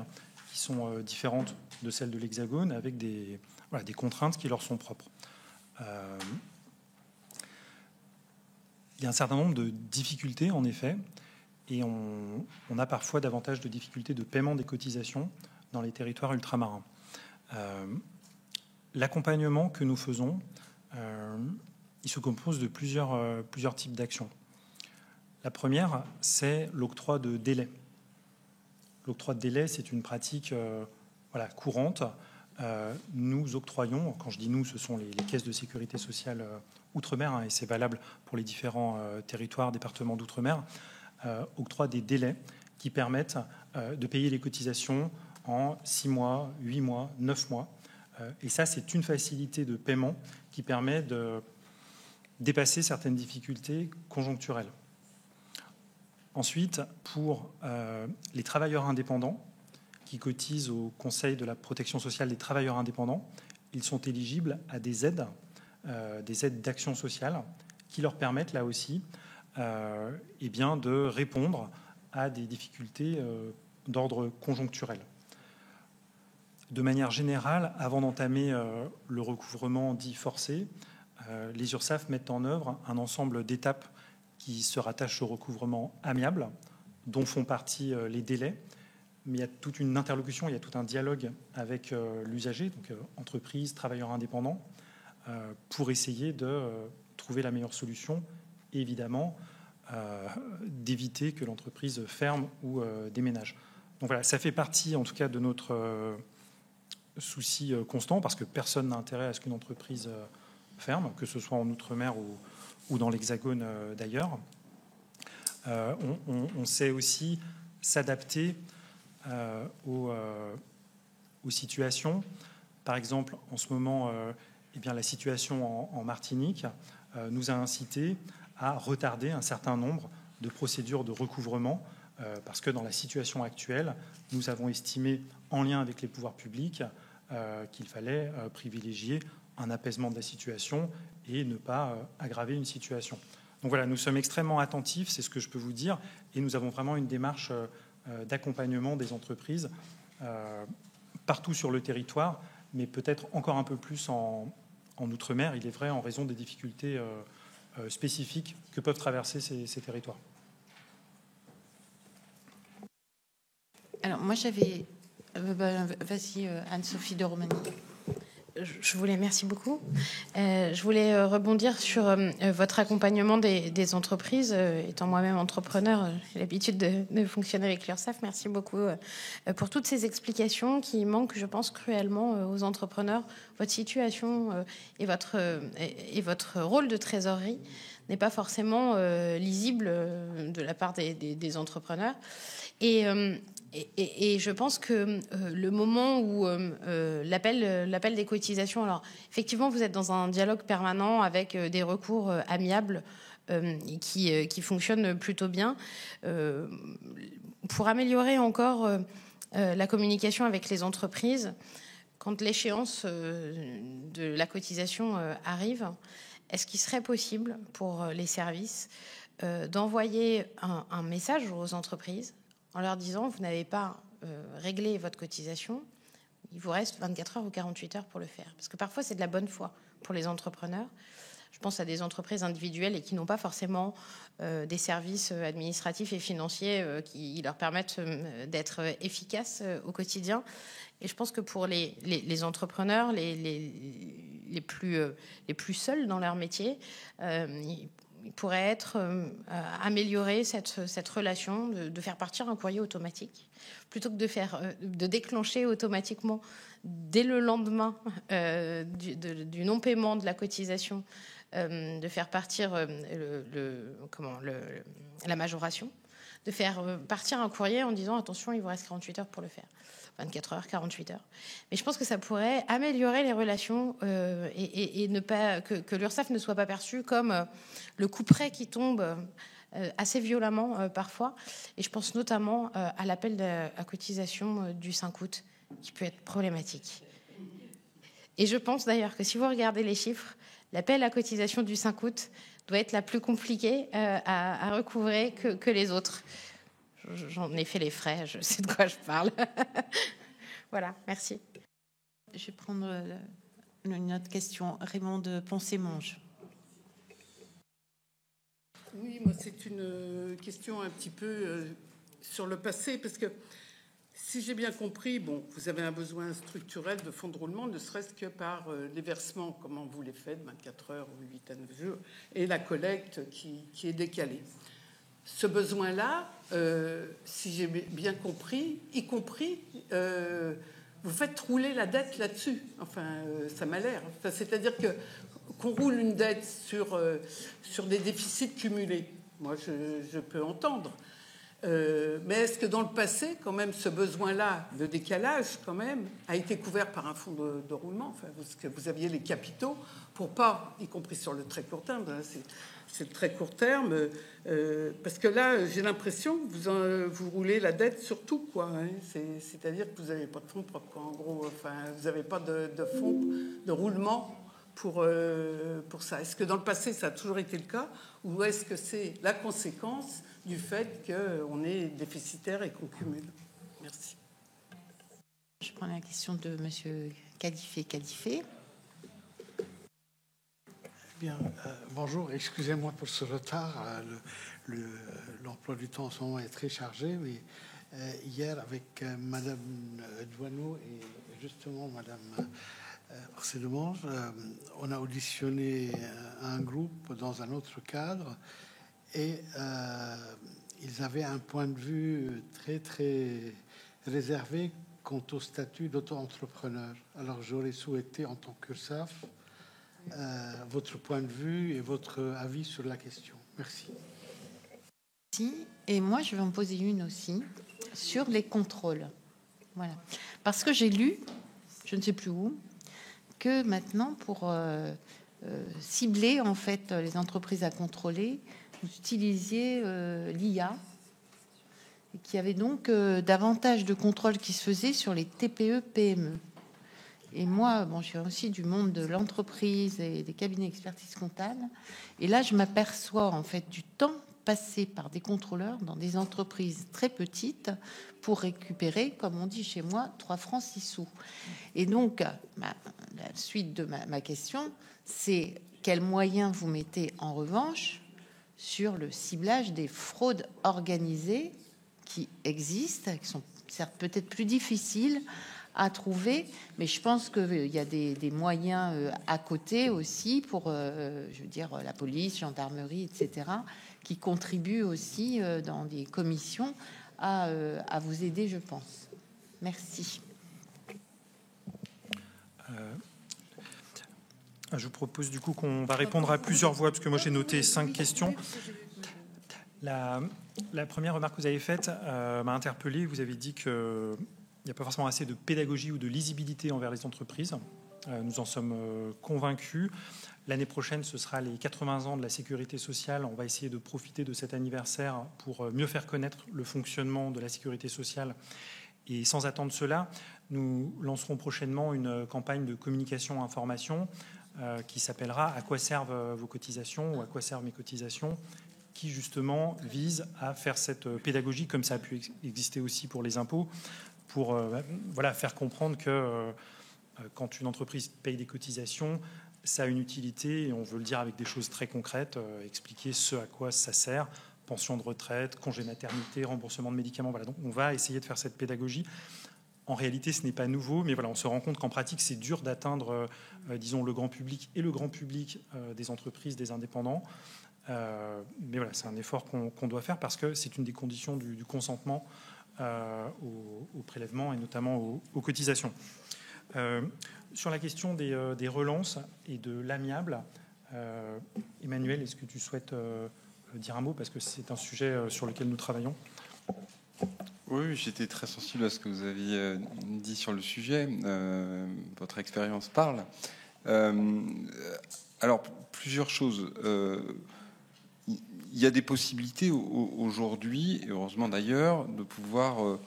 qui sont différentes de celles de l'Hexagone, avec des contraintes qui leur sont propres. Il y a un certain nombre de difficultés, en effet, et on a parfois davantage de difficultés de paiement des cotisations dans les territoires ultramarins. L'accompagnement que nous faisons, il se compose de plusieurs types d'actions. La première, c'est l'octroi de délai. L'octroi de délai, c'est une pratique courante. Nous octroyons, quand je dis nous, ce sont les caisses de sécurité sociale outre-mer, et c'est valable pour les différents territoires, départements d'outre-mer, octroi des délais qui permettent de payer les cotisations en 6 mois, 8 mois, 9 mois. Et ça, c'est une facilité de paiement qui permet de dépasser certaines difficultés conjoncturelles. Ensuite, pour les travailleurs indépendants qui cotisent au Conseil de la protection sociale des travailleurs indépendants, ils sont éligibles à des aides d'action sociale qui leur permettent là aussi de répondre à des difficultés d'ordre conjoncturel. De manière générale, avant d'entamer le recouvrement dit forcé, les URSSAF mettent en œuvre un ensemble d'étapes qui se rattachent au recouvrement amiable, dont font partie les délais. Mais il y a toute une interlocution, il y a tout un dialogue avec l'usager, donc entreprise, travailleurs indépendants, pour essayer de trouver la meilleure solution, et évidemment d'éviter que l'entreprise ferme ou déménage. Donc voilà, ça fait partie en tout cas de notre souci constant, parce que personne n'a intérêt à ce qu'une entreprise ferme, que ce soit en Outre-mer ou dans l'Hexagone d'ailleurs. On sait aussi s'adapter aux situations. Par exemple, en ce moment, eh bien, la situation en Martinique nous a incité à retarder un certain nombre de procédures de recouvrement parce que dans la situation actuelle, nous avons estimé, en lien avec les pouvoirs publics, qu'il fallait privilégier un apaisement de la situation et ne pas aggraver une situation. Donc voilà, nous sommes extrêmement attentifs, c'est ce que je peux vous dire, et nous avons vraiment une démarche d'accompagnement des entreprises partout sur le territoire, mais peut-être encore un peu plus en Outre-mer, il est vrai, en raison des difficultés spécifiques que peuvent traverser ces territoires. Alors moi j'avais... vas-y Anne-Sophie de Romani. Merci beaucoup. Je voulais rebondir sur votre accompagnement des entreprises. Étant moi-même entrepreneur, j'ai l'habitude de fonctionner avec l'URSSAF. Merci beaucoup pour toutes ces explications qui manquent, je pense, cruellement aux entrepreneurs. Votre situation et votre rôle de trésorerie n'est pas forcément lisible de la part des entrepreneurs. Et je pense que le moment où l'appel des cotisations... Alors, effectivement, vous êtes dans un dialogue permanent avec des recours amiables qui fonctionnent plutôt bien. Pour améliorer encore la communication avec les entreprises, quand l'échéance de la cotisation arrive, est-ce qu'il serait possible pour les services d'envoyer un message aux entreprises en leur disant vous n'avez pas réglé votre cotisation, il vous reste 24 heures ou 48 heures pour le faire. Parce que parfois, c'est de la bonne foi pour les entrepreneurs. Je pense à des entreprises individuelles et qui n'ont pas forcément des services administratifs et financiers qui leur permettent d'être efficaces au quotidien. Et je pense que pour les entrepreneurs les plus seuls dans leur métier, il pourrait être améliorer cette relation, de faire partir un courrier automatique, plutôt que de déclencher automatiquement, dès le lendemain du non-paiement de la cotisation, de faire partir la majoration, de faire partir un courrier en disant attention, il vous reste 48 heures pour le faire. 24 heures, 48 heures. Mais je pense que ça pourrait améliorer les relations et ne pas que l'URSSAF ne soit pas perçue comme le couperet qui tombe assez violemment parfois. Et je pense notamment à l'appel à cotisation du 5 août qui peut être problématique. Et je pense d'ailleurs que si vous regardez les chiffres, l'appel à cotisation du 5 août doit être la plus compliquée à recouvrer que les autres. J'en ai fait les frais, je sais de quoi je parle. Voilà, merci. Je vais prendre une autre question. Raymond de Pont-Sémonge. Oui, moi, c'est une question un petit peu sur le passé, parce que si j'ai bien compris, bon, vous avez un besoin structurel de fonds de roulement, ne serait-ce que par les versements, comment vous les faites, 24 heures ou 8 à 9 jours, et la collecte qui est décalée. Ce besoin-là, si j'ai bien compris, y compris, vous faites rouler la dette là-dessus. Enfin, ça m'a l'air. Enfin, c'est-à-dire qu'on roule une dette sur des déficits cumulés. Moi, je peux entendre. Mais est-ce que dans le passé, quand même, ce besoin-là de décalage, quand même, a été couvert par un fonds de roulement, enfin, parce que vous aviez les capitaux pour pas, y compris sur le très court terme, c'est le très court terme, parce que là, j'ai l'impression que vous roulez la dette sur tout, quoi. Hein. C'est-à-dire que vous n'avez pas de fonds propres, quoi, en gros. Enfin, vous n'avez pas de fonds de roulement pour ça. Est-ce que dans le passé, ça a toujours été le cas, ou est-ce que c'est la conséquence du fait qu'on est déficitaire et qu'on cumule? Merci. Je prends la question de Monsieur Califé. Bien, bonjour, excusez-moi pour ce retard. L'emploi du temps en ce moment est très chargé, mais hier avec Madame Douaneau et justement Madame Arcédemange, on a auditionné un groupe dans un autre cadre et ils avaient un point de vue très très réservé quant au statut d'auto-entrepreneur. Alors j'aurais souhaité en tant qu'URSSAF votre point de vue et votre avis sur la question. Merci. Merci. Et moi, je vais en poser une aussi sur les contrôles. Voilà. Parce que j'ai lu, je ne sais plus où, que maintenant, pour cibler en fait les entreprises à contrôler, vous utilisiez l'IA, et qu'il y avait donc davantage de contrôles qui se faisaient sur les TPE-PME. Et moi, bon, je suis aussi du monde de l'entreprise et des cabinets d'expertise comptable. Et là, je m'aperçois en fait du temps passé par des contrôleurs dans des entreprises très petites pour récupérer, comme on dit chez moi, 3 francs 6 sous. Et donc, la suite de ma question, c'est quels moyens vous mettez en revanche sur le ciblage des fraudes organisées qui existent, qui sont certes peut-être plus difficiles à trouver, mais je pense qu'il y a des moyens à côté aussi pour, je veux dire, la police, gendarmerie, etc., qui contribuent aussi dans des commissions à vous aider, je pense. Merci. Je vous propose du coup qu'on va répondre à plusieurs voix, parce que moi j'ai noté 5 questions. La première remarque que vous avez faite m'a interpellé. Vous avez dit que il n'y a pas forcément assez de pédagogie ou de lisibilité envers les entreprises. Nous en sommes convaincus. L'année prochaine, ce sera les 80 ans de la sécurité sociale. On va essayer de profiter de cet anniversaire pour mieux faire connaître le fonctionnement de la sécurité sociale. Et sans attendre cela, nous lancerons prochainement une campagne de communication information qui s'appellera « À quoi servent vos cotisations » ou « À quoi servent mes cotisations ?» qui justement vise à faire cette pédagogie, comme ça a pu exister aussi pour les impôts, pour voilà, faire comprendre que quand une entreprise paye des cotisations, ça a une utilité, et on veut le dire avec des choses très concrètes, expliquer ce à quoi ça sert, pension de retraite, congé maternité, remboursement de médicaments. Voilà, donc on va essayer de faire cette pédagogie. En réalité, ce n'est pas nouveau, mais voilà, on se rend compte qu'en pratique, c'est dur d'atteindre, disons, le grand public et le grand public des entreprises, des indépendants. Mais voilà, c'est un effort qu'on doit faire parce que c'est une des conditions du consentement au prélèvement et notamment aux cotisations. Sur la question des relances et de l'amiable, Emmanuel, est-ce que tu souhaites dire un mot parce que c'est un sujet sur lequel nous travaillons? Oui, j'étais très sensible à ce que vous aviez dit sur le sujet. Votre expérience parle. Alors, plusieurs choses. Il y a des possibilités aujourd'hui, et heureusement d'ailleurs, de pouvoir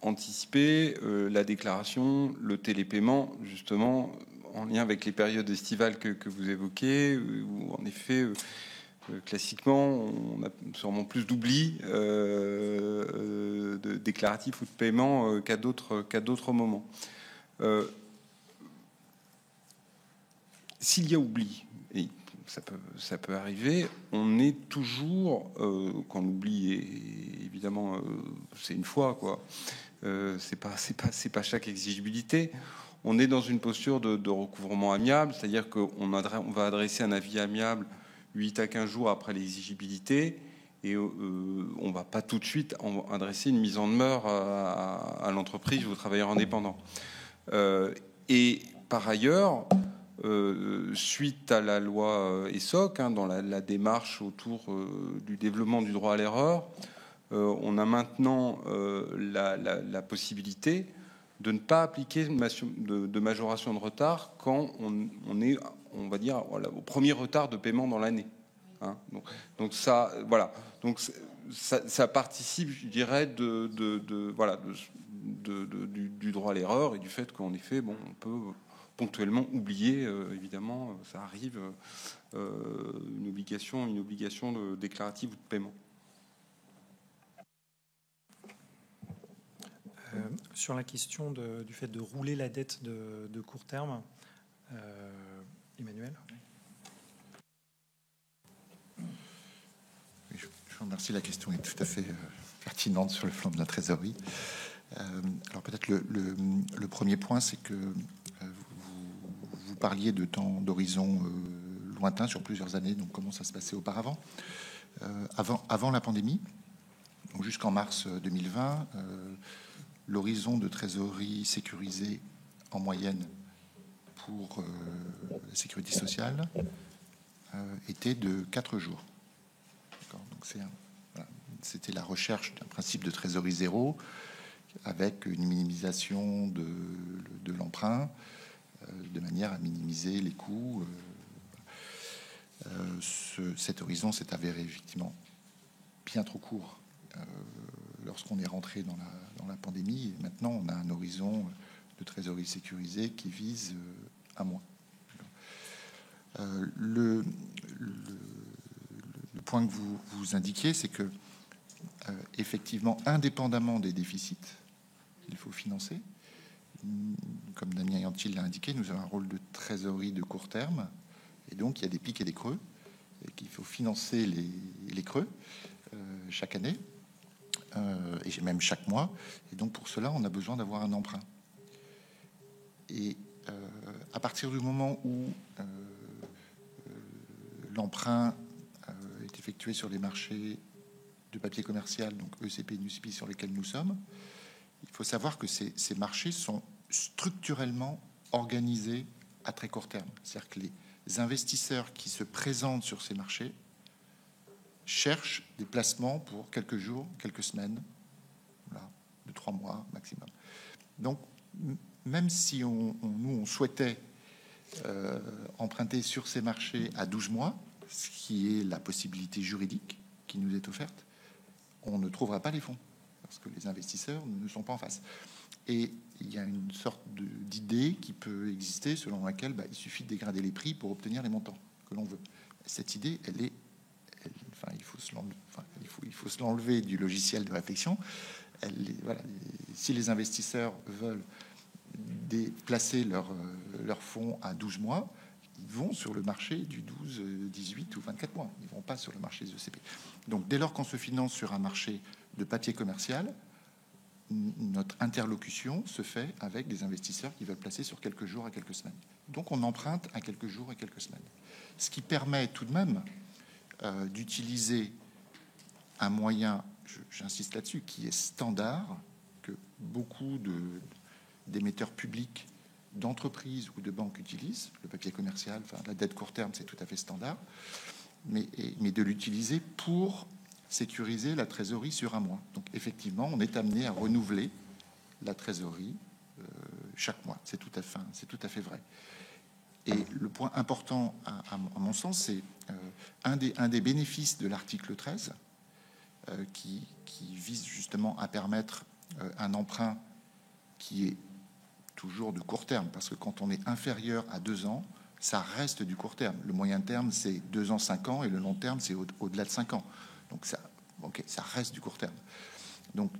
anticiper la déclaration, le télépaiement, justement, en lien avec les périodes estivales que vous évoquez, où en effet, classiquement, on a sûrement plus d'oubli de déclaratifs ou de paiement qu'à d'autres moments. S'il y a oubli, et ça peut arriver, on est toujours, quand l'oubli est évidemment, c'est une fois, quoi. C'est pas chaque exigibilité. On est dans une posture de recouvrement amiable, c'est-à-dire qu'on va adresser un avis amiable 8 à 15 jours après l'exigibilité, et on va pas tout de suite adresser une mise en demeure à l'entreprise ou au travailleur indépendant. Et par ailleurs, suite à la loi ESSOC, dans la démarche autour du développement du droit à l'erreur, on a maintenant la possibilité de ne pas appliquer de majoration de retard quand on est, on va dire, voilà, au premier retard de paiement dans l'année. Donc ça, voilà. Donc ça participe, je dirais, voilà, du droit à l'erreur et du fait qu'en effet, bon, on peut ponctuellement oublier, évidemment, ça arrive, une obligation de déclarative ou de paiement. Sur la question du fait de rouler la dette de court terme, Emmanuel. Oui, je vous remercie. La question est tout à fait pertinente sur le plan de la trésorerie. Alors peut-être le premier point, c'est que vous parliez de temps d'horizon lointain sur plusieurs années. Donc comment ça se passait auparavant, avant la pandémie, donc jusqu'en mars 2020. L'horizon de trésorerie sécurisée en moyenne pour la sécurité sociale était de 4 jours. Donc c'était la recherche d'un principe de trésorerie zéro avec une minimisation de l'emprunt de manière à minimiser les coûts. Cet horizon s'est avéré effectivement bien trop court lorsqu'on est rentré dans la pandémie. Et maintenant, on a un horizon de trésorerie sécurisée qui vise un mois. Le point que vous indiquiez, c'est que effectivement, indépendamment des déficits qu'il faut financer, comme Damien Yantil l'a indiqué, nous avons un rôle de trésorerie de court terme, et donc il y a des pics et des creux, et qu'il faut financer les creux chaque année, et même chaque mois. Et donc pour cela, on a besoin d'avoir un emprunt. Et à partir du moment où l'emprunt est effectué sur les marchés de papier commercial, donc ECP et NUSPI sur lesquels nous sommes, il faut savoir que ces marchés sont structurellement organisés à très court terme. C'est-à-dire que les investisseurs qui se présentent sur ces marchés cherchent des placements pour quelques jours, quelques semaines, voilà, de 3 mois maximum. Donc, même si nous souhaitait emprunter sur ces marchés à 12 mois, ce qui est la possibilité juridique qui nous est offerte, on ne trouvera pas les fonds, parce que les investisseurs ne sont pas en face. Et il y a une sorte d'idée qui peut exister selon laquelle il suffit de dégrader les prix pour obtenir les montants que l'on veut. Cette idée, il faut se l'enlever du logiciel de réflexion. Si les investisseurs veulent placer leurs fonds à 12 mois, ils vont sur le marché du 12, 18 ou 24 mois. Ils ne vont pas sur le marché des ECP. Donc, dès lors qu'on se finance sur un marché de papier commercial, notre interlocution se fait avec des investisseurs qui veulent placer sur quelques jours à quelques semaines. Donc, on emprunte à quelques jours et quelques semaines. Ce qui permet tout de même d'utiliser un moyen, j'insiste là-dessus, qui est standard, que beaucoup d'émetteurs publics, d'entreprises ou de banques utilisent. Le papier commercial, la dette court terme, c'est tout à fait standard, mais de l'utiliser pour sécuriser la trésorerie sur un mois. Donc effectivement, on est amené à renouveler la trésorerie chaque mois. C'est tout à fait vrai. Et le point important, à mon sens, c'est un des bénéfices de l'article 13, qui vise justement à permettre un emprunt qui est toujours de court terme, parce que quand on est inférieur à 2 ans, ça reste du court terme. Le moyen terme, c'est 2 ans, 5 ans, et le long terme, c'est au-delà de 5 ans. Donc ça reste du court terme. Donc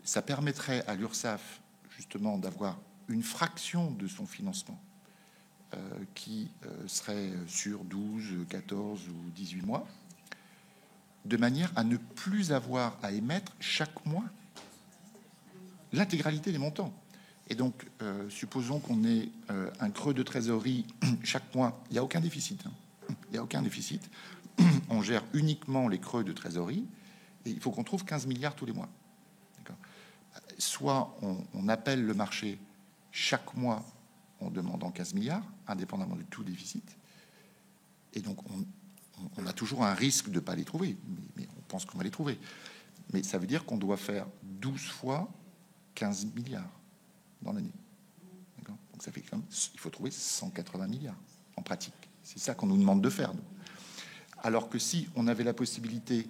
ça permettrait à l'URSSAF justement d'avoir une fraction de son financement qui serait sur 12, 14 ou 18 mois, de manière à ne plus avoir à émettre chaque mois l'intégralité des montants. Et donc, supposons qu'on ait un creux de trésorerie chaque mois, il n'y a aucun déficit. Il n'y a aucun déficit. On gère uniquement les creux de trésorerie et il faut qu'on trouve 15 milliards tous les mois. Soit on appelle le marché chaque mois en demandant 15 milliards, indépendamment de tout déficit. Et donc, on a toujours un risque de ne pas les trouver, mais on pense qu'on va les trouver. Mais ça veut dire qu'on doit faire 12 fois 15 milliards dans l'année. Donc ça fait quand même, il faut trouver 180 milliards en pratique. C'est ça qu'on nous demande de faire, nous. Alors que si on avait la possibilité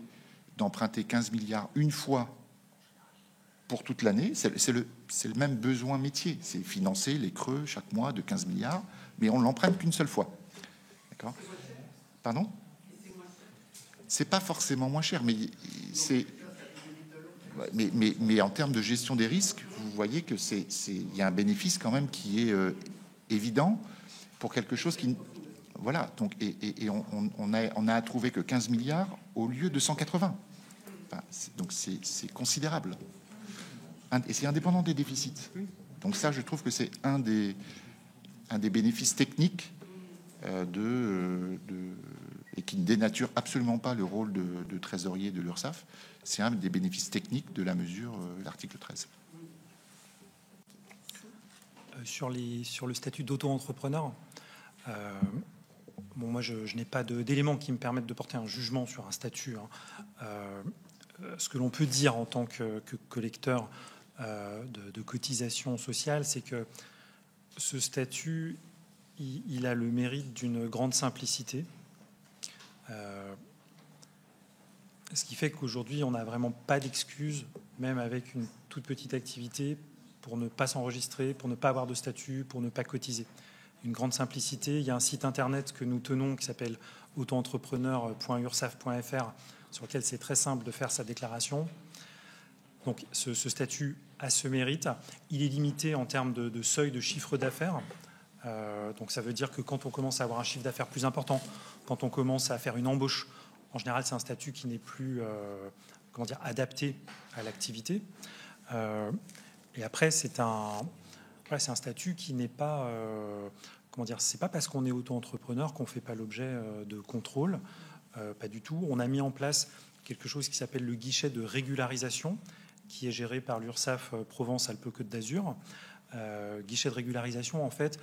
d'emprunter 15 milliards une fois pour toute l'année, c'est le même besoin métier. C'est financer les creux chaque mois de 15 milliards, mais on ne l'emprunte qu'une seule fois. D'accord ? Pardon ? C'est pas forcément moins cher, mais c'est... Mais en termes de gestion des risques, vous voyez que il y a un bénéfice quand même qui est évident pour quelque chose qui... Voilà, donc, on a trouvé que 15 milliards au lieu de 180. Enfin, donc c'est considérable. Et c'est indépendant des déficits. Donc ça, je trouve que c'est un des bénéfices techniques et qui ne dénature absolument pas le rôle de trésorier de l'URSSAF. C'est un des bénéfices techniques de la mesure, l'article 13. Sur le statut d'auto-entrepreneur, bon, moi, je n'ai pas d'éléments qui me permettent de porter un jugement sur un statut. Ce que l'on peut dire en tant que collecteur de cotisations sociales, c'est que ce statut, il a le mérite d'une grande simplicité. Ce qui fait qu'aujourd'hui, on n'a vraiment pas d'excuses, même avec une toute petite activité, pour ne pas s'enregistrer, pour ne pas avoir de statut, pour ne pas cotiser. Une grande simplicité. Il y a un site internet que nous tenons qui s'appelle autoentrepreneur.ursaf.fr, sur lequel c'est très simple de faire sa déclaration. Donc ce statut a ce mérite. Il est limité en termes de seuil de chiffre d'affaires. Donc ça veut dire que quand on commence à avoir un chiffre d'affaires plus important, quand on commence à faire une embauche, en général c'est un statut qui n'est plus adapté à l'activité. Et après c'est un statut qui n'est pas c'est pas parce qu'on est auto-entrepreneur qu'on ne fait pas l'objet de contrôle, pas du tout. On a mis en place quelque chose qui s'appelle le guichet de régularisation, qui est géré par l'URSSAF Provence-Alpes-Côte d'Azur. Guichet de régularisation, en fait,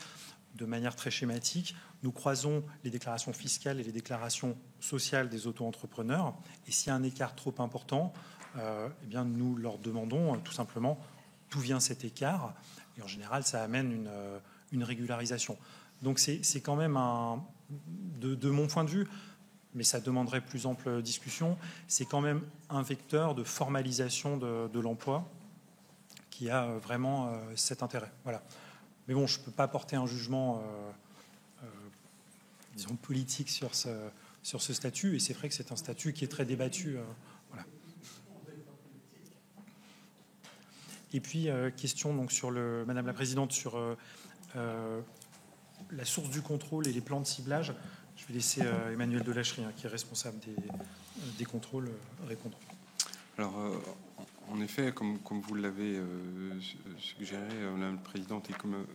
de manière très schématique, nous croisons les déclarations fiscales et les déclarations sociales des auto-entrepreneurs. Et s'il y a un écart trop important, eh bien, nous leur demandons tout simplement d'où vient cet écart. Et en général, ça amène une régularisation. Donc c'est quand même de mon point de vue, mais ça demanderait plus ample discussion, c'est quand même un vecteur de formalisation de l'emploi qui a vraiment cet intérêt. Voilà. Mais bon, je ne peux pas porter un jugement disons politique sur ce statut, et c'est vrai que c'est un statut qui est très débattu. Voilà. Et puis, question donc, sur Madame la Présidente, sur la source du contrôle et les plans de ciblage. Je vais laisser Emmanuel Delachery, qui est responsable des contrôles, répondre. Alors, en effet, comme vous l'avez suggéré, Madame la Présidente, et comme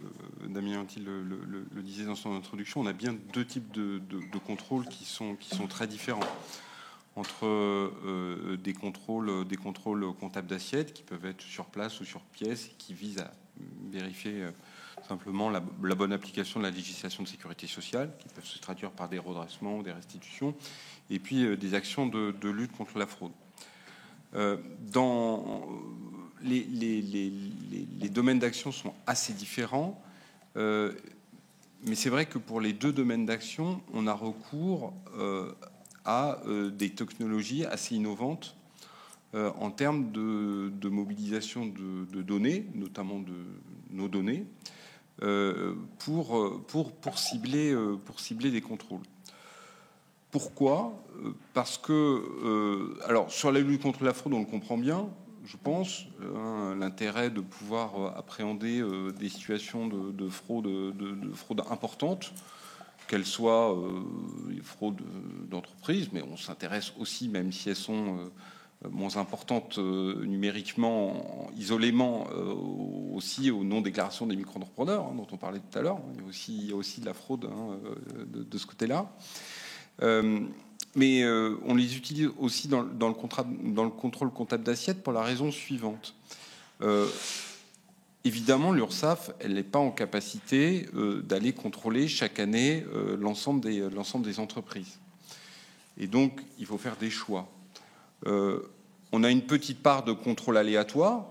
Damien Anti le disait dans son introduction, on a bien deux types de contrôles qui sont très différents. Entre des contrôles comptables d'assiette qui peuvent être sur place ou sur pièce et qui visent à vérifier simplement la bonne application de la législation de sécurité sociale, qui peuvent se traduire par des redressements ou des restitutions, et puis des actions de lutte contre la fraude. Dans les domaines d'action sont assez différents, mais c'est vrai que pour les deux domaines d'action, on a recours à des technologies assez innovantes en termes de mobilisation de données, notamment de nos données, pour cibler des contrôles. Pourquoi ? Parce que, alors, sur la lutte contre la fraude, on le comprend bien, je pense, l'intérêt de pouvoir appréhender des situations de fraude importantes, qu'elles soient fraudes d'entreprise, mais on s'intéresse aussi, même si elles sont moins importantes numériquement, isolément, aussi aux non-déclarations des micro-entrepreneurs, dont on parlait tout à l'heure. Il y a aussi de la fraude de ce côté-là. Mais on les utilise aussi dans le contrôle comptable d'assiette pour la raison suivante. Évidemment, l'URSSAF, elle n'est pas en capacité d'aller contrôler chaque année l'ensemble des entreprises. Et donc, il faut faire des choix. On a une petite part de contrôle aléatoire.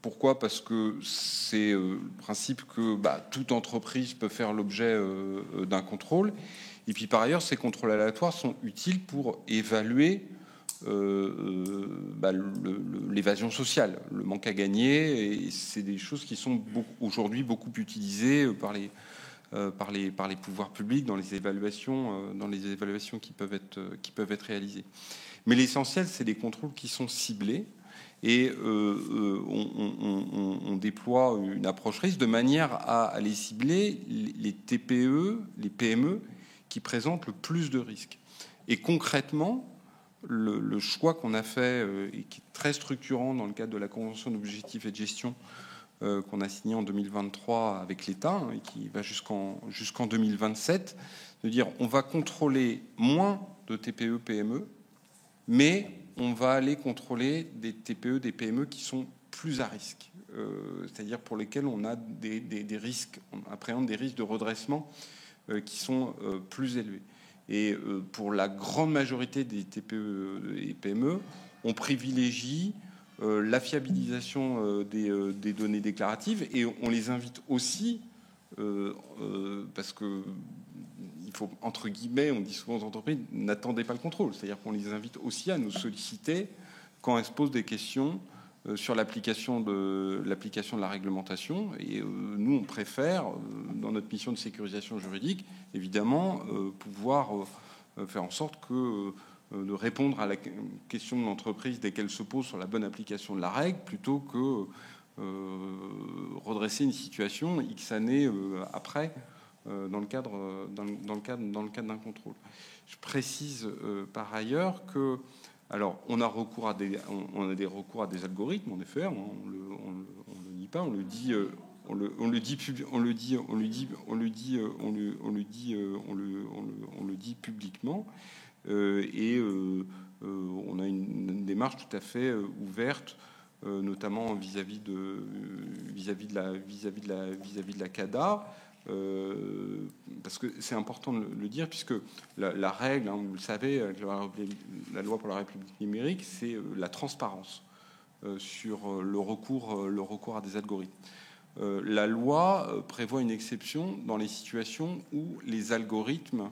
Pourquoi ? Parce que c'est le principe que toute entreprise peut faire l'objet d'un contrôle. Et puis, par ailleurs, ces contrôles aléatoires sont utiles pour évaluer l'évasion sociale, le manque à gagner, et c'est des choses qui sont aujourd'hui beaucoup utilisées par les pouvoirs publics dans les évaluations qui peuvent être réalisées. Mais l'essentiel, c'est des contrôles qui sont ciblés Et on déploie une approche risque de manière à aller cibler les TPE, les PME qui présentent le plus de risques. Et concrètement, le choix qu'on a fait et qui est très structurant dans le cadre de la Convention d'objectifs et de gestion qu'on a signé en 2023 avec l'État et qui va jusqu'en 2027, de dire on va contrôler moins de TPE, PME, mais on va aller contrôler des TPE, des PME qui sont plus à risque, c'est-à-dire pour lesquels on a des risques, on appréhende des risques de redressement qui sont plus élevés. Et pour la grande majorité des TPE et PME, on privilégie la fiabilisation des données déclaratives et on les invite aussi, parce que il faut, entre guillemets, on dit souvent aux entreprises, n'attendez pas le contrôle. C'est-à-dire qu'on les invite aussi à nous solliciter quand elles se posent des questions sur l'application de la réglementation. Et nous, on préfère, dans notre mission de sécurisation juridique, évidemment, pouvoir faire en sorte que de répondre à la question de l'entreprise dès qu'elle se pose sur la bonne application de la règle, plutôt que redresser une situation X années après, dans le cadre d'un contrôle. Je précise par ailleurs que, alors, on a des recours à des algorithmes, en effet, on le nie pas, on le dit publiquement, et on a une démarche tout à fait ouverte, notamment vis-à-vis de la CADA. Parce que c'est important de le dire, puisque la règle, hein, vous le savez, la loi pour la République numérique, c'est la transparence sur le recours à des algorithmes. La loi prévoit une exception dans les situations où les algorithmes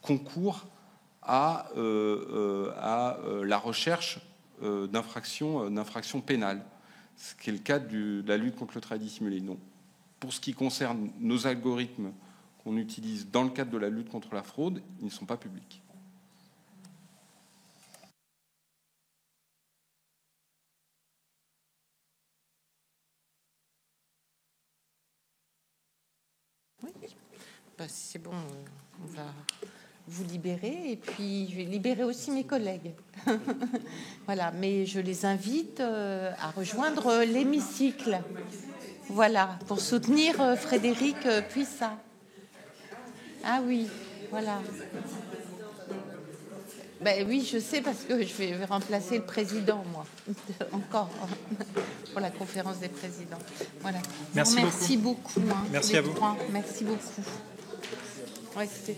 concourent à la recherche d'infractions pénales, ce qui est le cas de la lutte contre le travail dissimulé. Donc, pour ce qui concerne nos algorithmes qu'on utilise dans le cadre de la lutte contre la fraude, ils ne sont pas publics. Oui, c'est bon, on va vous libérer et puis je vais libérer aussi mes collègues. Voilà, mais je les invite à rejoindre l'hémicycle. Voilà, pour soutenir Frédéric Puissat. Ah oui, voilà. Ben oui, je sais parce que je vais remplacer le président, moi, encore, pour la conférence des présidents. Voilà. Merci beaucoup. Hein, merci à vous. Merci beaucoup. Ouais, c'était...